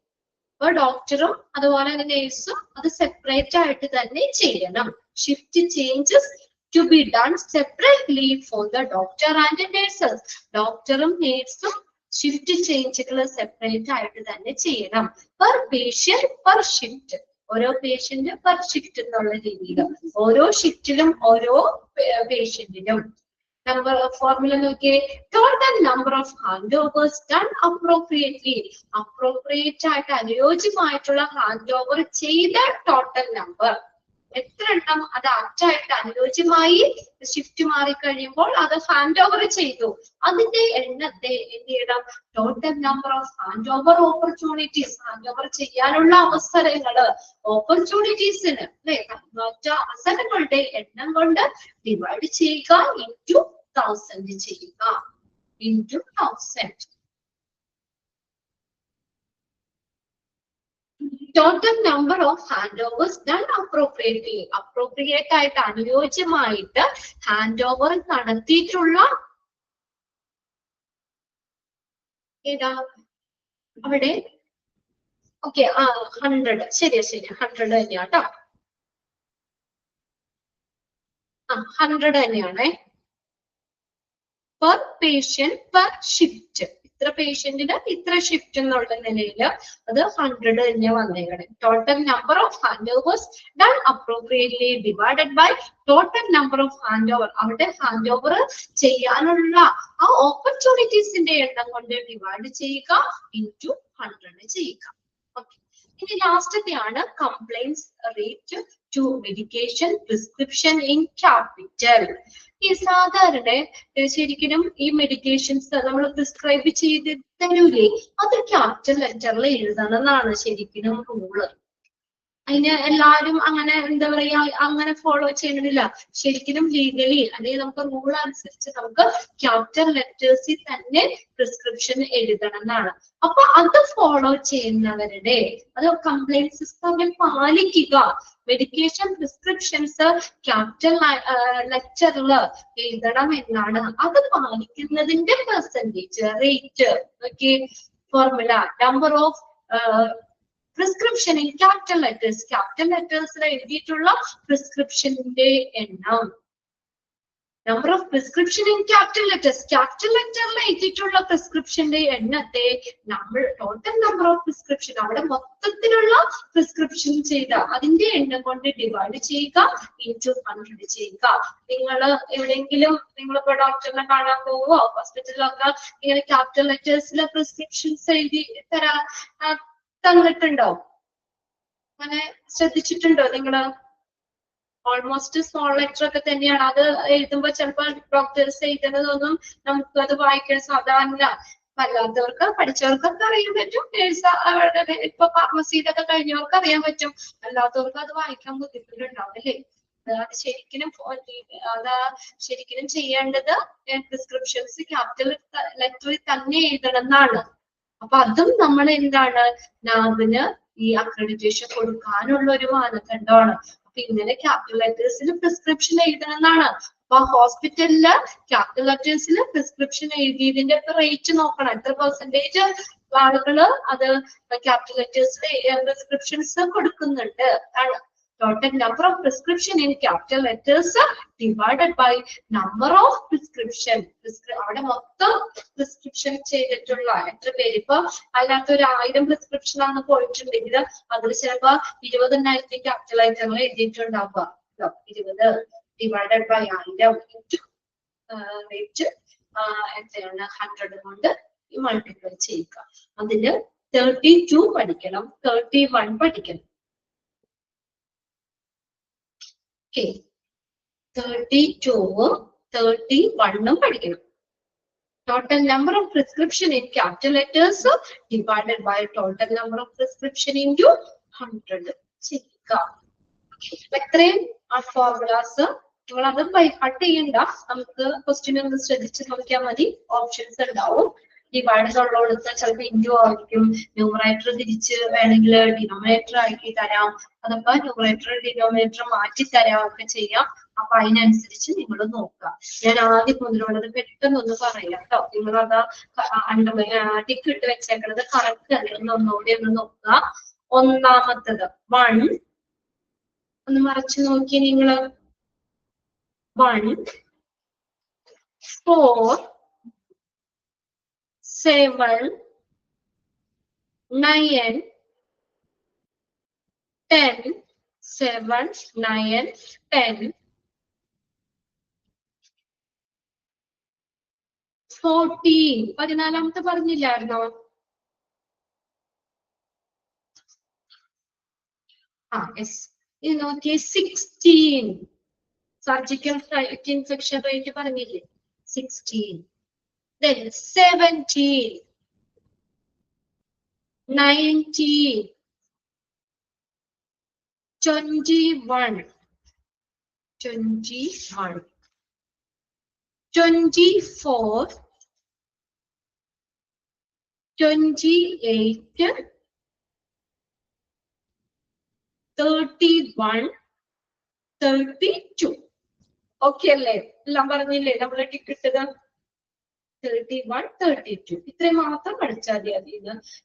അപ്പൊ ഡോക്ടറും അതുപോലെ തന്നെ നേഴ്സും അത് സെപ്പറേറ്റ് ആയിട്ട് തന്നെ ചെയ്യണം. Shift changes to be done separately for the doctor and nurses. ഡോക്ടറും നേഴ്സും ഷിഫ്റ്റ് ചേഞ്ചുകൾ സെപ്പറേറ്റ് ആയിട്ട് തന്നെ ചെയ്യണം. പെർ പേഷ്യന്റ് പെർ ഷിഫ്റ്റ്, ഓരോ പേഷ്യന്റ് പെർ ഷിഫ്റ്റ് എന്നുള്ള രീതിയിൽ ഓരോ ഷിഫ്റ്റിലും ഓരോ പേഷ്യന്റിനും. നമ്പർ ഫോർമുല നോക്കിയേ. Total number of handovers done appropriately, appropriate ആയിട്ട് അനുയോജ്യമായിട്ടുള്ള ഹാൻഡ് ഓവർ ചെയ്ത ടോട്ടൽ നമ്പർ എത്ര എണ്ണം അത് ആപ്റ്റായിട്ട് അനുയോജ്യമായി ഷിഫ്റ്റ് മാറിക്കഴിയുമ്പോൾ അത് ഹാൻഡ് ഓവർ ചെയ്തു, അതിന്റെ എണ്ണത്തെ എന്ത് ചെയ്യണം. Total number of hand over opportunities, hand over ചെയ്യാനുള്ള അവസരങ്ങള്, ഓപ്പർച്യൂണിറ്റീസിന് അല്ലെ മറ്റു അവസരങ്ങളുടെ എണ്ണം കൊണ്ട് ഡിവൈഡ് ചെയ്യുക, ഇൻറ്റു 1000 ചെയ്യുക, into 1000. Total number of handovers done appropriately, appropriate ആയിട്ട് അനുയോജ്യമായിട്ട് ഹാൻഡ് ഓവർ നടത്തിയിട്ടുള്ള ഏതാ അവിടെ. ഓക്കെ 100 ശരിയാ 100 തന്നെയാട്ടോ. 100 തന്നെയാണേ. പെർ പേഷ്യന്റ് പെർ ഷിഫ്റ്റ്, ഇത്ര പേഷ്യന്റിന് ഇത്ര ഷിഫ്റ്റ് എന്നുള്ള നിലയിൽ അത് 100 തന്നെ വന്നേക്കണേ. Total number of handovers done appropriately divided by total number of handover, അവിടെ ഹാൻഡ് ഓവർ ചെയ്യാനുള്ള ആ ഓപ്പർച്യൂണിറ്റീസിന്റെ എണ്ണം കൊണ്ട് ഡിവൈഡ് ചെയ്യുക, ഇൻറ്റു 100 ചെയ്യുക. ഓക്കെ, ഇനി ലാസ്റ്റത്തെയാണ് compliance rate to medication prescription in capital. ഈ സാധാരണ ശരിക്കും ഈ മെഡിക്കേഷൻസ് നമ്മൾ പ്രിസ്ക്രൈബ് ചെയ്ത് തരൂലേ, അത് ക്യാപിറ്റൽ ലെറ്ററിൽ എഴുതണം എന്നാണ് ശരിക്കും റൂള്. അതിന് എല്ലാവരും അങ്ങനെ എന്താ പറയാ അങ്ങനെ ഫോളോ ചെയ്യണമെന്നില്ല. ശരിക്കും ലീഗലി അല്ലെങ്കിൽ നമുക്ക് റൂൾ അനുസരിച്ച് നമുക്ക് ക്യാപിറ്റൽ ലെറ്റേഴ്സിൽ തന്നെ പ്രിസ്ക്രിപ്ഷൻ എഴുതണം എന്നാണ്. അപ്പൊ അത് ഫോളോ ചെയ്യുന്നവരുടെ അത് കംപ്ലൈന്റ് സിസ്റ്റം പാലിക്കുക. മെഡിക്കേഷൻ പ്രിസ്ക്രിപ്ഷൻസ് ക്യാപിറ്റൽ ലെറ്ററിൽ എഴുതണം എന്നാണ്. അത് പാലിക്കുന്നതിന്റെ percentage rate okay. Formula number of prescription in capital letters. Capital ലെറ്റേഴ്സിൽ എഴുതിയിട്ടുള്ള പ്രിസ്ക്രിപ്ഷന്റെ എണ്ണം. Number of prescription in capital letters. Capital ലെറ്ററിൽ എഴുതിയിട്ടുള്ള പ്രിസ്ക്രിപ്ഷന്റെ എണ്ണത്തെ നമ്മൾ ടോട്ടൽ നമ്പർ ഓഫ് പ്രിസ്ക്രിപ്ഷൻ അവിടെ മൊത്തത്തിലുള്ള പ്രിസ്ക്രിപ്ഷൻ ചെയ്ത അതിന്റെ എണ്ണം കൊണ്ട് ഡിവൈഡ് ചെയ്യുക, ഇൻടു 100 ചെയ്യുക. നിങ്ങൾ എവിടെയെങ്കിലും നിങ്ങളിപ്പോ ഡോക്ടറിനെ കാണാൻ പോവോ ഹോസ്പിറ്റലിലൊക്കെ ഇങ്ങനെ ക്യാപിറ്റൽ ലെറ്റേഴ്സിലെ പ്രിസ്ക്രിപ്ഷൻസ് എഴുതി തന്നിട്ടുണ്ടോ? അങ്ങനെ ശ്രദ്ധിച്ചിട്ടുണ്ടോ നിങ്ങള്? ഓൾമോസ്റ്റ് സ്മോൾ ലെറ്റർ ഒക്കെ തന്നെയാണ്. അത് എഴുതുമ്പോൾ ചിലപ്പോൾ ഡോക്ടേഴ്സ് എഴുതുന്നതൊന്നും നമുക്ക് അത് വായിക്കാൻ സാധാരണ അല്ലാത്തവർക്ക് പഠിച്ചവർക്കൊക്കെ അറിയാൻ പറ്റും. നേഴ്സ് ഇപ്പൊ ഫാർമസിയിലൊക്കെ കഴിഞ്ഞവർക്ക് അറിയാൻ പറ്റും. അല്ലാത്തവർക്ക് അത് വായിക്കാൻ ബുദ്ധിമുട്ടുണ്ടാവും അല്ലേ? അത് ശരിക്കും ചെയ്യേണ്ടത് പ്രിസ്ക്രിപ്ഷൻസ് ക്യാപിറ്റൽ ലെറ്ററിൽ തന്നെ എഴുതണം എന്നാണ്. അപ്പൊ അതും നമ്മൾ എന്താണ് നാബിന് ഈ അക്രഡിറ്റേഷൻ കൊടുക്കാനുള്ള ഒരു മാനദണ്ഡമാണ്. അപ്പൊ ഇങ്ങനെ ക്യാപിറ്റൽ ലെറ്റേഴ്സിൽ പ്രിസ്ക്രിപ്ഷൻ എഴുതണം എന്നാണ്. അപ്പൊ ഹോസ്പിറ്റലില് ക്യാപിറ്റൽ ലെറ്റേഴ്സിൽ പ്രിസ്ക്രിപ്ഷൻ എഴുതിയതിന്റെ റേറ്റ് നോക്കണം. എത്ര പെർസെന്റേജ് ആളുകള് അത് ക്യാപിറ്റൽ ലെറ്റേഴ്സിൽ പ്രിസ്ക്രിപ്ഷൻസ് കൊടുക്കുന്നുണ്ട് ആണ്. Total number of prescription in capital letters divided by number of prescription. അവിടെ മൊത്തം പ്രിസ്ക്രിപ്ഷൻ ചെയ്തിട്ടുള്ള എത്ര പേര് ഇപ്പൊ അതിനകത്ത് ഒരു 1000 പ്രിസ്ക്രിപ്ഷൻ ആണ് പോയിട്ടുണ്ടെങ്കിൽ അതിൽ ചിലപ്പോ 20,000 ക്യാപിറ്റൽ ലെറ്ററിൽ എഴുതിയിട്ടുണ്ടാവുക. 20 ഡിവൈഡഡ് ബൈ 1000 റേറ്റ് എത്രയാണ് 100 കൊണ്ട് മൾട്ടിപ്ലൈ ചെയ്യുക. അതില് 32 പഠിക്കണം, 31 പഠിക്കണം. 32, 31 പഠിക്കണം. Total number of prescription in capital letters divided by total number of prescription into 100. ഇത്രയും ആ ഫോർമുലാസ് നിങ്ങൾ അത് ബൈഹാർട്ട് ചെയ്യണ്ട. നമുക്ക് ക്വസ്റ്റ്യൻ ഒന്ന് ശ്രദ്ധിച്ച് നോക്കിയാൽ മതി. ഓപ്ഷൻസ് ഉണ്ടാവും. ഡിവൈഡ് ഉള്ളടുത്ത് ചിലപ്പോൾ ഇൻഡു ആയിരിക്കും. ന്യൂമറേറ്റർ തിരിച്ച് വേണമെങ്കിൽ ഡിനോമിനേറ്റർ ആക്കി തരാം. അതൊക്കെ ന്യൂമറേറ്റർ ഡിനോമിനേറ്റർ മാറ്റി തരാം ഒക്കെ ചെയ്യാം. അപ്പൊ അതിനനുസരിച്ച് നിങ്ങൾ നോക്കുക. ഞാൻ ആദ്യം മുതലുള്ളത് പെട്ടെന്നൊന്ന് പറയാം കേട്ടോ. നിങ്ങളത് ടിക്ക് ഇട്ട് വെച്ചേക്കണത് കറക്റ്റ് അല്ലെന്ന് ഒന്നുകൂടി ഒന്ന് നോക്കുക. ഒന്നാമത്തത് 1 ഒന്ന് മറച്ചു നോക്കി നിങ്ങള്. 1, 4, 7, 9, 10, 7, 9, 10, 14. 14ാമത്തെ പറഞ്ഞില്ലായിരുന്നോ? യെസ്. ഇത് നോക്കിയേ 16. സർജിക്കൽ സൈറ്റ് ഇൻഫെക്ഷൻ റേറ്റ് പറഞ്ഞില്ലേ? 16. Then 17, 19, 21, 21, 24, 28, 31, 32. ഓക്കെ അല്ലേ? എല്ലാം പറഞ്ഞില്ലേ നമ്മളെ ടിക്കറ്റ്? 31, 32 ഇത്രയും മാത്രം പഠിച്ചാൽ മതി.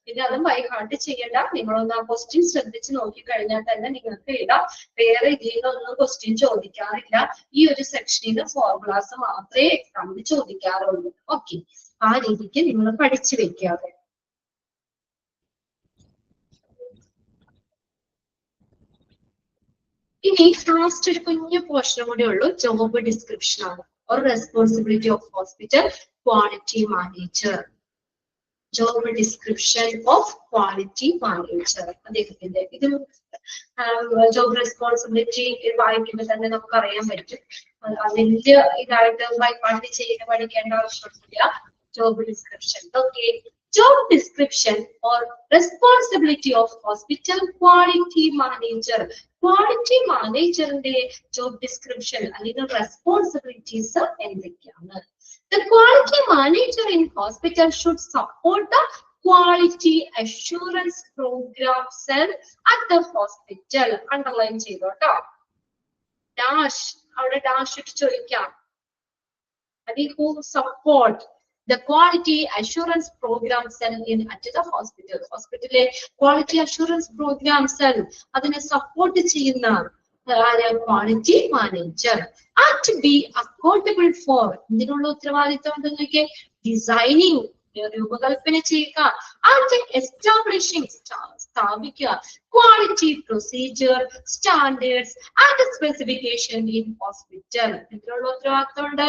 ഇത് അതും ബൈഹാർട്ട് ചെയ്യണ്ട. നിങ്ങളൊന്ന് ആ ക്വസ്റ്റ്യൻ ശ്രദ്ധിച്ച് നോക്കി കഴിഞ്ഞാൽ തന്നെ നിങ്ങൾക്ക് എഴുതാം. വേറെ ഇതിൽ നിന്നൊന്നും ക്വസ്റ്റ്യൻ ചോദിക്കാറില്ല. ഈ ഒരു സെക്ഷനിൽ ഫോർമുലാസ് മാത്രമേ എക്സാമിന് ചോദിക്കാറുള്ളൂ. ഓക്കെ, ആ രീതിക്ക് നിങ്ങൾ പഠിച്ചു വെക്കാതെ. ഇനി ലാസ്റ്റ് ഒരു കുഞ്ഞു പോർഷനും കൂടെ ഉള്ളൂ. ജോബ് ഡിസ്ക്രിപ്ഷൻ ആണ്. or responsibility of hospital quality manager. Job description of quality manager. അദ്ദേഹത്തിന്റെ ഇത് ജോബ് റെസ്പോൺസിബിലിറ്റി വായിക്കുമ്പോൾ തന്നെ നമുക്ക് അറിയാൻ പറ്റും. അതിന്റെ ഇതായിട്ട് ബൈപാർട്ട് ചെയ്ത് പഠിക്കേണ്ട ആവശ്യമില്ല. Job description. Okay, job description or responsibility of hospital quality manager. Quality manager job description അല്ലെങ്കിൽ responsibilities എന്തൊക്കെയാണ്? The quality manager in hospital should support the quality assurance program cell at the hospital. Underline ചെയ്തോട്ടോ. Dash അവിടെ dash ഇട്ട് ചോദിക്കാം. Who support the quality assurance program cell at the hospital. Hospital quality assurance program cell adine support cheyunna quality manager and be accountable for indinulla uttravaditham ennokke designing രൂപകൽപ്പന ചെയ്യുക and establishing സ്ഥാപിക്കുക quality procedure standards and specification in hospital. ഇതിനുള്ള ഉത്തരവാദിത്തമുണ്ട്.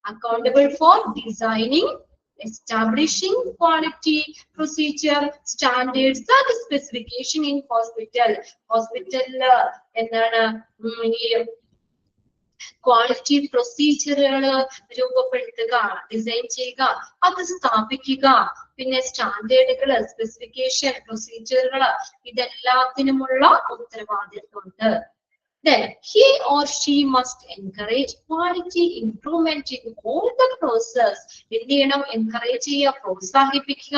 Accountable for designing, establishing quality procedure, standards and specification in hospital. Hospital എന്താണ് quality പ്രൊസീജിയറുകൾ രൂപപ്പെടുത്തുക, design ചെയ്യുക, അത് സ്ഥാപിക്കുക, പിന്നെ സ്റ്റാൻഡേർഡുകൾ, specification, പ്രൊസീജിയറുകൾ ഇതെല്ലാത്തിനുമുള്ള ഉത്തരവാദിത്വമുണ്ട്. Then he or she must encourage quality improvement in all the process. എന്ത് ചെയ്യണം? encourage ചെയ്യുക, പ്രോത്സാഹിപ്പിക്കുക.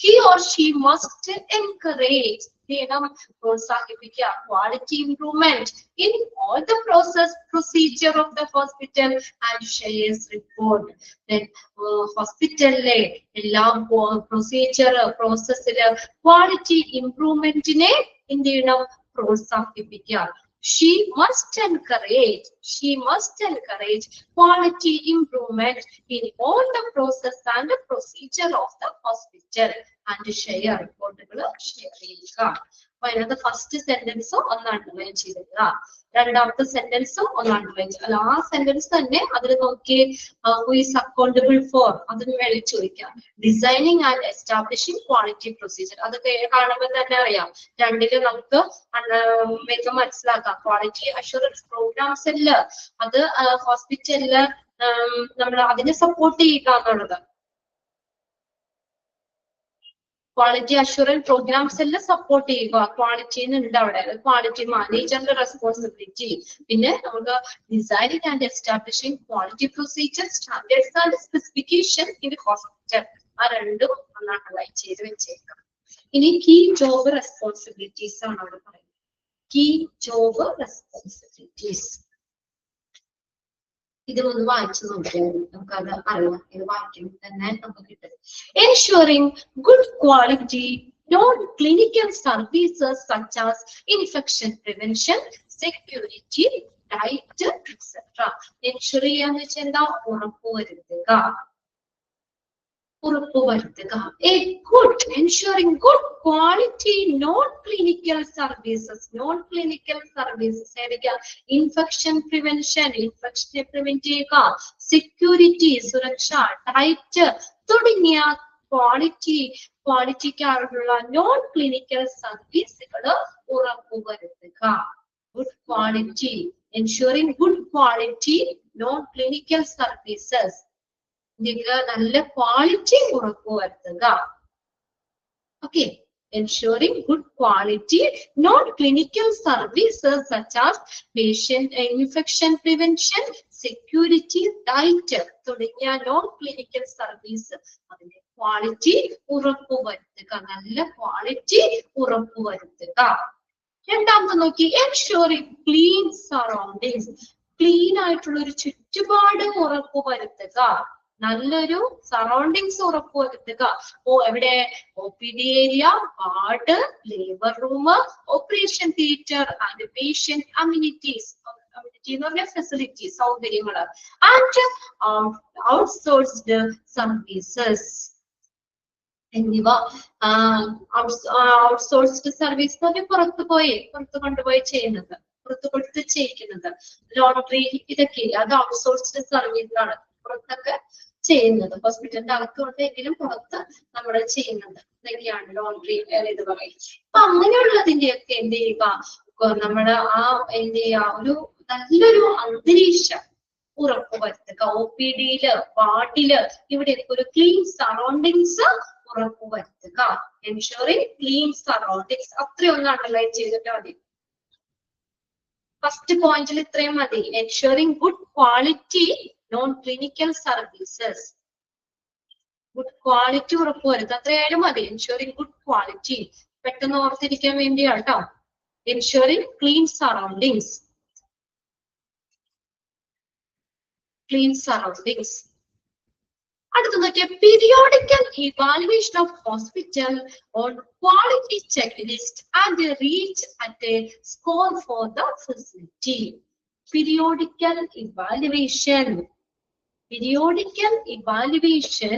He or she must encourage, പ്രോത്സാഹിപ്പിക്കുക quality improvement in all the process procedure of the hospital and shares report. Then hospital എല്ലാ procedure processല് quality improvementനെ എന്ത് ചെയ്യണം? പ്രോത്സാഹിപ്പിക്കുക. She must encourage quality improvement in all the process and the procedure of the hospital and share report ചെയ്യുക. അപ്പൊ അതിനകത്ത് first സെന്റൻസും ഒന്ന് underline ചെയ്തിട്ടുക, രണ്ടാമത്തെ സെന്റൻസും ഒന്ന് അണ്ടർലൈൻ ചെയ്ത് അല്ല ആ സെന്റൻസ് തന്നെ അതിൽ നോക്കി who is accountable for അതിന് വേണ്ടി ചോദിക്കാം. Designing and establishing quality procedure അതൊക്കെ കാണുമ്പോൾ തന്നെ അറിയാം. രണ്ടില് നമുക്ക് വേഗം മനസ്സിലാക്കാം. ക്വാളിറ്റി അഷുറൻസ് പ്രോഗ്രാംസ് അല്ല അത് ഹോസ്പിറ്റലില് നമ്മൾ അതിനെ സപ്പോർട്ട് ചെയ്യുക എന്നുള്ളത്. ക്വാളിറ്റി അഷുറൻസ് പ്രോഗ്രാംസ് എല്ലാം സപ്പോർട്ട് ചെയ്യുക. ക്വാളിറ്റിന്ന് ഉണ്ട് അവിടെ, ക്വാളിറ്റി മാനേജറിന്റെ റെസ്പോൺസിബിലിറ്റി. പിന്നെ നമുക്ക് designing and establishing quality procedure, standards and specification in hospital. ആ രണ്ടും ഒന്നാണ് ചെയ്ത് വെച്ചേക്കാം. ഇനി കീ ജോബ് റെസ്പോൺസിബിലിറ്റീസ് ആണ് അവിടെ പറയുന്നത്. കീ ജോബ് റെസ്പോൺസിബിലിറ്റീസ് ഇത് ഒന്ന് വായിച്ചു നോക്കിയാൽ നമുക്കത് അറിയാം. ഇത് വായിക്കുമ്പോൾ തന്നെ നമുക്ക് കിട്ടും. Ensuring good quality non-clinical services such as infection prevention, security, diet, etc. Ensure ചെയ്യാന്ന് വെച്ചാൽ എന്താ? ഉറപ്പുവരുത്തുക. Ensuring good quality non-clinical services. Non-clinical services infection prevention, infection prevent ചെയ്യുക, security സുരക്ഷ, diet തുടങ്ങിയ ക്വാളിറ്റിക്കായുള്ള നോൺ ക്ലിനിക്കൽ സർവീസുകൾ ഉറപ്പുവരുത്തുക. Good quality, ensuring good quality non clinical services, നല്ല ക്വാളിറ്റി ഉറപ്പുവരുത്തുക. Okay, ensuring good quality non-clinical services such as patient infection prevention, security, diet തുടങ്ങിയ non clinical service അതിന്റെ quality ഉറപ്പുവരുത്തുക, നല്ല ക്വാളിറ്റി ഉറപ്പുവരുത്തുക. രണ്ടാമത്തെ നോക്കി, ensuring clean surroundings. ക്ലീൻ ആയിട്ടുള്ള ഒരു ചുറ്റുപാട് ഉറപ്പുവരുത്തുക, നല്ലൊരു സറൗണ്ടിങ്സ് ഉറപ്പുവരുത്തുക. എവിടെ? OPD area, ward, labour room, operation theatre and patient amenities. Amenity എന്ന് പറഞ്ഞ ഫെസിലിറ്റി, സൗകര്യങ്ങൾ. ആൻഡ് ഔട്ട്സോഴ്സ്ഡ് സർവീസസ് എന്നിവ. ഔട്ട്സോഴ്സ്ഡ് സർവീസ് എന്ന് പറഞ്ഞാൽ പുറത്ത് കൊണ്ടുപോയി ചെയ്യുന്നത്, പുറത്ത് കൊടുത്ത് ചെയ്യിക്കുന്നത്. ലോണ്ടറി ഇതൊക്കെ അത് ഔട്ട്സോഴ്സ്ഡ് സർവീസ് ആണ്, പുറത്തൊക്കെ ചെയ്യുന്നത്. ഹോസ്പിറ്റലിന്റെ അകത്തുണ്ടെങ്കിലും പുറത്ത് നമ്മൾ ചെയ്യുന്നത് ഇതൊക്കെയാണ് ലോണ്ടറി ഇത് പറയും. അപ്പൊ അങ്ങനെയുള്ളതിന്റെയൊക്കെ എന്ത് ചെയ്യുക, നമ്മള് എന്ത് ചെയ്യുക, ഒരു നല്ലൊരു അന്തരീക്ഷം ഉറപ്പുവരുത്തുക. OPD-ല്, വാർഡില് ഇവിടെയൊക്കെ ഒരു ക്ലീൻ സറൗണ്ടിങ്സ് ഉറപ്പുവരുത്തുക. Ensuring clean surroundings. അത്രയൊന്ന് അണ്ടർലൈൻ ചെയ്തിട്ട് മതി. ഫസ്റ്റ് പോയിന്റിൽ ഇത്രയും മതി. Ensuring good quality non clinical services. Good quality ഉറപ്പുവരുത്തുക. അത്രയായാലും മതി. എൻഷുറിംഗ് ഗുഡ് ക്വാളിറ്റി പെട്ടെന്ന് ഓർത്തിരിക്കാൻ വേണ്ടിയാണ് കേട്ടോ. Ensuring clean surroundings. Clean surroundings. അടുത്ത നോക്കിയ periodical evaluation of hospital on quality check list and reach at a score for the facility. Periodical evaluation. Periodical evaluation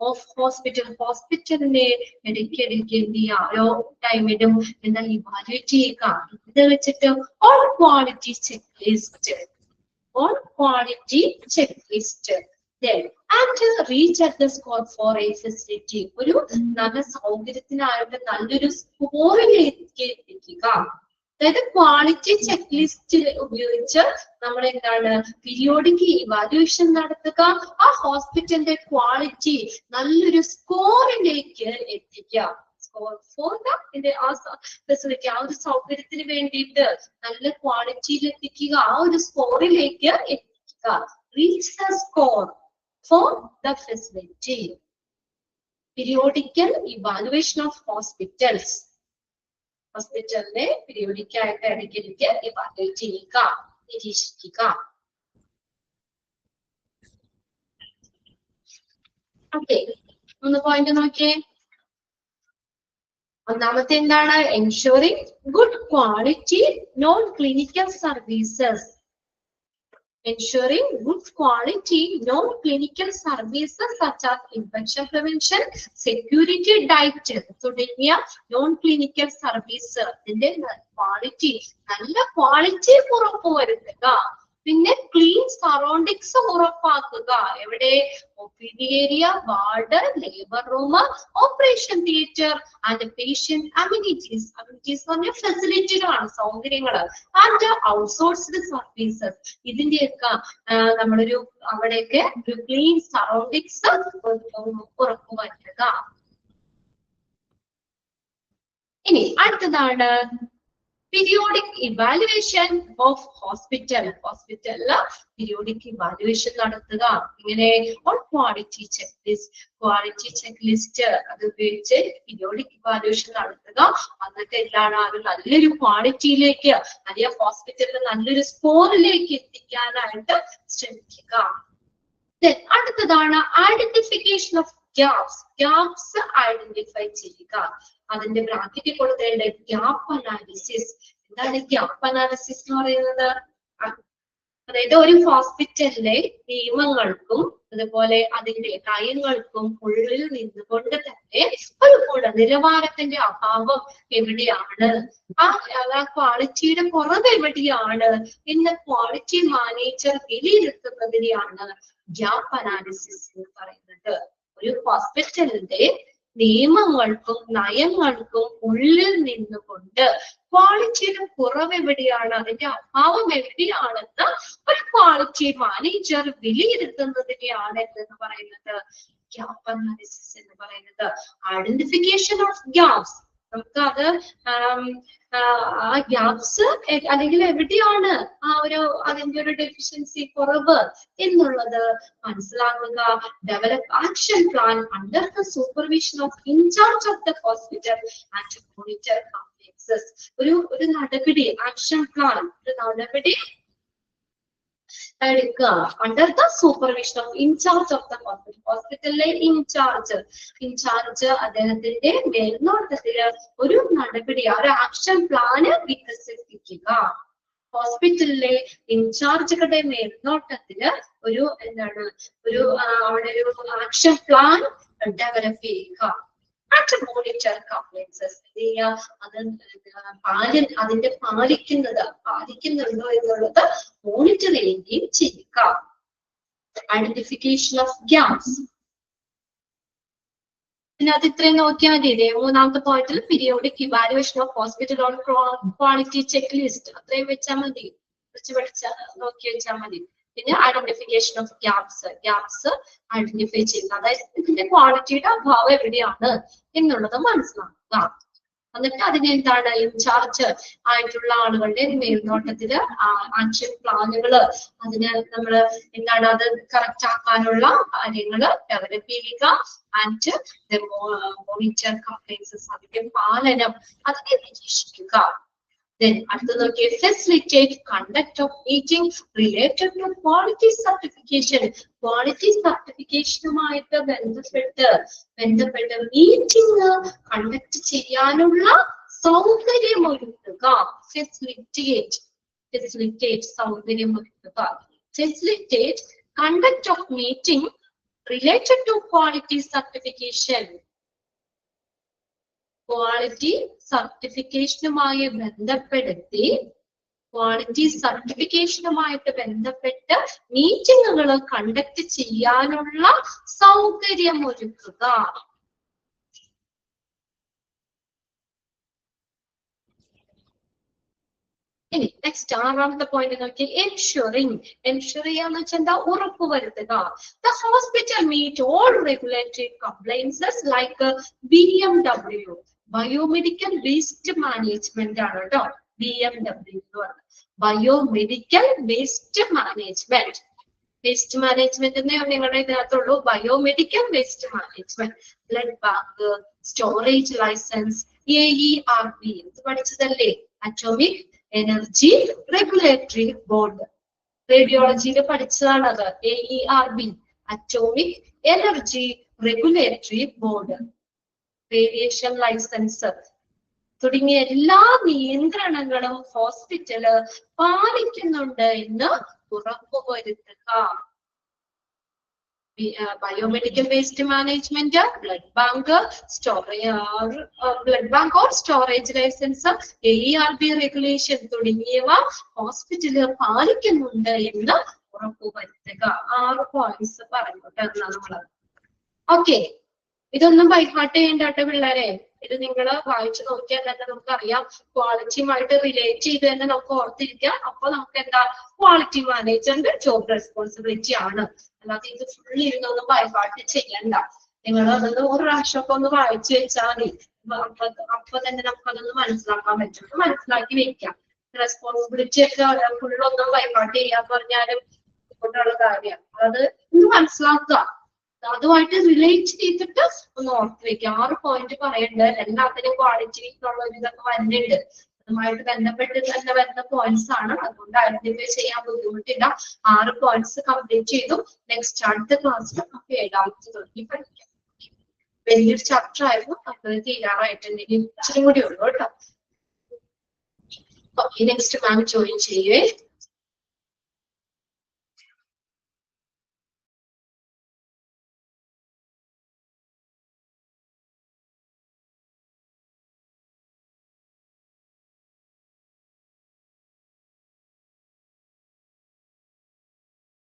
of hospital. ഹോസ്പിറ്റലിനെ ഇടയ്ക്കിടയ്ക്ക് എന്ത് ചെയ്യുക, ഓരോ ടൈമിലും എന്താ ഇവാലുവേറ്റ് ചെയ്യുക. ഇത് വെച്ചിട്ട് on quality check list. On quality check list. And reach at the score for a facility. ഒരു നല്ല സൗകര്യത്തിനായിട്ട് നല്ലൊരു സ്കോറിലേക്ക് എത്തിക്കുക. അതായത് ക്വാളിറ്റി ചെക്ക് ലിസ്റ്റ് ഉപയോഗിച്ച് നമ്മൾ എന്താണ് പീരിയോഡിക് ഇവാലുവേഷൻ നടത്തുക. ആ ഹോസ്പിറ്റലിന്റെ ക്വാളിറ്റി നല്ലൊരു സ്കോറിലേക്ക് എത്തിക്കുക. സ്കോർ ഫോർ ആ ഫെസിലിറ്റി, ആ ഒരു സൗകര്യത്തിന് വേണ്ടിയിട്ട് നല്ല ക്വാളിറ്റിയിൽ എത്തിക്കുക, ആ ഒരു സ്കോറിലേക്ക് എത്തിക്കുക. Reach the score for the facility. Periodical evaluation of hospitals. ഹോസ്പിറ്റലിനെ പീരിയോഡിക് ആയിട്ട് ഇടയ്ക്കിടയ്ക്ക് ഇവാലുവേറ്റ് ചെയ്യുക, നിരീക്ഷിക്കുക. ഓക്കെ, 3 പോയിന്റ് നോക്കിയേ. ഒന്നാമത്തെ എന്താണ്? Ensuring good quality non clinical services. Ensuring good quality non-clinical services such as infection prevention, security, diet തുടങ്ങിയ non-clinical service ഇതിന്റെ ക്വാളിറ്റി, നല്ല ക്വാളിറ്റി ഉറപ്പുവരുത്തുക. പിന്നെ ക്ലീൻ സറൗണ്ടിങ്സ് ഉറപ്പാക്കുക. എവിടെ? OPD area, ward, labour room, operation theatre and patient amenities. Amenities എന്ന് പറഞ്ഞാൽ ഫെസിലിറ്റികളാണ്, സൗകര്യങ്ങൾ. And outsourced services. ഇതിന്റെയൊക്കെ നമ്മളൊരു അവിടെയൊക്കെ ഒരു ക്ലീൻ സറൗണ്ടിങ്സ് ഉറപ്പുവരുത്തുക. ഇനി അടുത്തതാണ് പീരിയോഡിക് ഇവാലുവേഷൻ ഓഫ് ഹോസ്പിറ്റൽ. ഹോസ്പിറ്റലില് പീരിയോഡിക് ഇവാലുവേഷൻ നടത്തുക. ഇങ്ങനെ on quality check list. Quality check list അത് ഉപയോഗിച്ച് പീരിയോഡിക് ഇവാലുവേഷൻ നടത്തുക. എന്നിട്ട് എന്താണ് അത് നല്ലൊരു ക്വാളിറ്റിയിലേക്ക് അല്ലെങ്കിൽ ഹോസ്പിറ്റലിൽ നല്ലൊരു സ്കോറിലേക്ക് എത്തിക്കാനായിട്ട് ശ്രമിക്കുക. അടുത്തതാണ് identification of gaps. Gaps identify ചെയ്യുക. അതിന്റെ ബ്രാക്കറ്റിൽ കൊടുത്തേണ്ട ഗ്യാപ്പ് അനാലിസിസ്. എന്താണ് ഗ്യാപ്പ് അനാലിസിസ് എന്ന് പറയുന്നത്? അതായത് ഒരു ഹോസ്പിറ്റലിലെ നിയമങ്ങൾക്കും അതുപോലെ അതിന്റെ നയങ്ങൾക്കും ഉള്ളിൽ നിന്നുകൊണ്ട് തന്നെ ഒരു ഗുണനിലവാരത്തിന്റെ അഭാവം എവിടെയാണ്, ആ ക്വാളിറ്റിയുടെ കുറവ് എവിടെയാണ് എന്ന് ക്വാളിറ്റി മാനേജർ വിലയിരുത്തുന്നതിനെയാണ് ഗ്യാപ്പ് അനാലിസിസ് എന്ന് പറയുന്നത്. ഒരു ഹോസ്പിറ്റലിന്റെ നിയമങ്ങൾക്കും നയങ്ങൾക്കും ഉള്ളിൽ നിന്നുകൊണ്ട് ക്വാളിറ്റിയുടെ കുറവ് എവിടെയാണ്, അതിന്റെ അഭാവം എവിടെയാണെന്ന് ഒരു ക്വാളിറ്റി മാനേജർ വിലയിരുത്തുന്നതിനെയാണ് എന്ന് പറയുന്നത് ഗ്യാപ്പ് അനാലിസിസ് എന്ന് പറയുന്നത്. Identification of gaps. നമുക്ക് അത് ആ ഗ്യാപ്സ് അല്ലെങ്കിൽ എവിടെയാണ് ആ ഒരു അതിന്റെ ഒരു ഡെഫിഷ്യൻസി കുറവ് എന്നുള്ളത് മനസ്സിലാക്കുക. Develop action plan under the supervision of incharge of the hospital and monitor complexes. ഒരു നടപടി, ആക്ഷൻ പ്ലാൻ, ഒരു നടപടി എടുക്കുക under the supervision of incharge of the hospital. ഹോസ്പിറ്റലിലെ ഇൻചാർജ് അദ്ദേഹത്തിന്റെ മേൽനോട്ടത്തില് ഒരു നടപടി, ഒരു ആക്ഷൻ പ്ലാന് വികസിപ്പിക്കുക. ഹോസ്പിറ്റലിലെ ഇൻചാർജുകളുടെ മേൽനോട്ടത്തില് അവിടെ ഒരു ആക്ഷൻ പ്ലാൻ ഡെവലപ്പ് ചെയ്യുക. മോണിറ്റർ കോംപ്ലക്സസ് അതിന്റെ പാലിക്കുന്നുണ്ടോ എന്നുള്ളത് മോണിറ്റർ ചെയ്യുകയും ചെയ്യുക. Identification of gaps. പിന്നെ അത് ഇത്രയും നോക്കിയാൽ മതി. മൂന്നാമത്തെ പോയിന്റിൽ periodic evaluation of hospital on quality check list. അത്രയും വെച്ചാൽ മതി, കുറച്ച് പഠിച്ചാൽ നോക്കി വെച്ചാൽ മതി. പിന്നെ ഐഡന്റിഫിക്കേഷൻ ഓഫ് ഗ്യാപ്സ് ഐഡന്റിഫൈ ചെയ്യുക. അതായത് ഇതിന്റെ ക്വാളിറ്റിയുടെ അഭാവം എവിടെയാണ് എന്നുള്ളത് മനസ്സിലാക്കുക. എന്നിട്ട് അതിന് എന്താണ് ഇൻചാർജ് ആയിട്ടുള്ള ആളുകളുടെ മേൽനോട്ടത്തില് ആക്ഷൻ പ്ലാനുകള് അതിന് നമ്മള് എന്താണ് അത് കറക്റ്റ് ആക്കാനുള്ള കാര്യങ്ങള് ഡെവലപ്പ് ചെയ്യുക. ആൻഡ് മോണിറ്റർ കംപ്ലൈൻസസ് അതിന്റെ പാലനം അതിനെ നിരീക്ഷിക്കുക. Then അടുത്ത നോക്കിയേ facilitate conduct of meeting related to quality certification. Quality certificationുമായിട്ട് ബന്ധപ്പെട്ട് മീറ്റിംഗ് കണ്ടക്ട് ചെയ്യാനുള്ള സൗകര്യമൊരുക്കുക. Facilitate സൗകര്യമൊരുക്കുക. Facilitate conduct of meeting related to quality certification. Quality സർട്ടിഫിക്കേഷനുമായി ബന്ധപ്പെട്ട് മീറ്റിങ്ങുകൾ കണ്ടക്ട് ചെയ്യാനുള്ള സൗകര്യം ഒരുക്കുക. ഇനി നെക്സ്റ്റ് ആറാമത്തെ പോയിന്റ് നോക്കി എൻഷുറിംഗ് എന്ന് വെച്ചാൽ എന്താ ഉറപ്പുവരുത്തുക. The hospital meet all regulatory compliances like BMW biomedical waste management ആണ് കേട്ടോ. BMW എന്ന് പറഞ്ഞത് ബയോമെഡിക്കൽ വേസ്റ്റ് മാനേജ്മെന്റ് എന്നേ നിങ്ങളുടെ ഇതിനകത്തുള്ളൂ. Biomedical waste management, blood bank, storage licence, AERB ഇത് പഠിച്ചതല്ലേ. അറ്റോമിക് എനർജി റെഗുലേറ്ററി ബോർഡ് റേഡിയോളജിയിൽ പഠിച്ചതാണ് അത്. AERB atomic energy regulatory board, radiation licence തുടങ്ങിയ എല്ലാ നിയന്ത്രണങ്ങളും ഹോസ്പിറ്റല് പാലിക്കുന്നുണ്ട് എന്ന് ഉറപ്പുവരുത്തുക. Biomedical waste management, blood bank or storage licence, AERB regulation തുടങ്ങിയവ ഹോസ്പിറ്റല് പാലിക്കുന്നുണ്ട് എന്ന് ഉറപ്പുവരുത്തുക. 6 പോയിന്റ്സ് പറഞ്ഞിട്ടാണ് നമ്മള്. ഓക്കെ, ഇതൊന്നും ബൈഹാർട്ട് ചെയ്യേണ്ട പിള്ളേരെ. ഇത് നിങ്ങൾ വായിച്ചു നോക്കിയാൽ തന്നെ നമുക്കറിയാം. ക്വാളിറ്റിയുമായിട്ട് റിലേറ്റ് ചെയ്ത് തന്നെ നമുക്ക് ഓർത്തിരിക്കാം. അപ്പൊ നമുക്ക് എന്താ ക്വാളിറ്റി മാനേജറിന്റെ ജോബ് റെസ്പോൺസിബിലിറ്റി ആണ്. അല്ലാതെ ഇത് ഫുൾ ഇരുന്നൊന്നും ബൈഹാർട്ട് ചെയ്യണ്ട. നിങ്ങൾ അതൊന്ന് ഒരു പ്രാവശ്യമൊക്കെ ഒന്ന് വായിച്ചു വെച്ചാൽ മതി. അപ്പൊ തന്നെ നമുക്കതൊന്ന് മനസ്സിലാക്കാൻ പറ്റും. മനസ്സിലാക്കി വെക്കാം. റെസ്പോൺസിബിലിറ്റി ഒക്കെ ഫുള്ളൊന്നും ബൈഹാർട്ട് ചെയ്യാന്ന് പറഞ്ഞാലും ഇങ്ങോട്ടുള്ള കാര്യം അത് ഒന്ന് മനസ്സിലാക്കുക. അതുമായിട്ട് റിലേറ്റ് ചെയ്തിട്ട് ഒന്ന് ഓർത്ത് വെക്കുക. 6 പോയിന്റ് പറയണ്ട്. എല്ലാത്തിനും ക്വാളിറ്റി എന്നുള്ള ഒരു ഇതൊക്കെ വരുന്നുണ്ട്. അതുമായിട്ട് ബന്ധപ്പെട്ട് തന്നെ വരുന്ന പോയിന്റ്സ് ആണ്. അതുകൊണ്ട് ഐഡന്റിഫൈ ചെയ്യാൻ ബുദ്ധിമുട്ടില്ല. 6 പോയിന്റ്സ് കംപ്ലീറ്റ് ചെയ്തു. നെക്സ്റ്റ് അടുത്ത ക്ലാസ്സിൽ നമുക്ക് 7ാമത്തെ തുടങ്ങി പഠിക്കാം. വലിയൊരു ചാപ്റ്റർ ആയിരുന്നു. അത് തീരാറായിട്ടുണ്ടെങ്കിൽ ഇച്ചിരി കൂടി ഉള്ളൂ കേട്ടോ. Okay, next ma'am join ചെയ്യുവേ.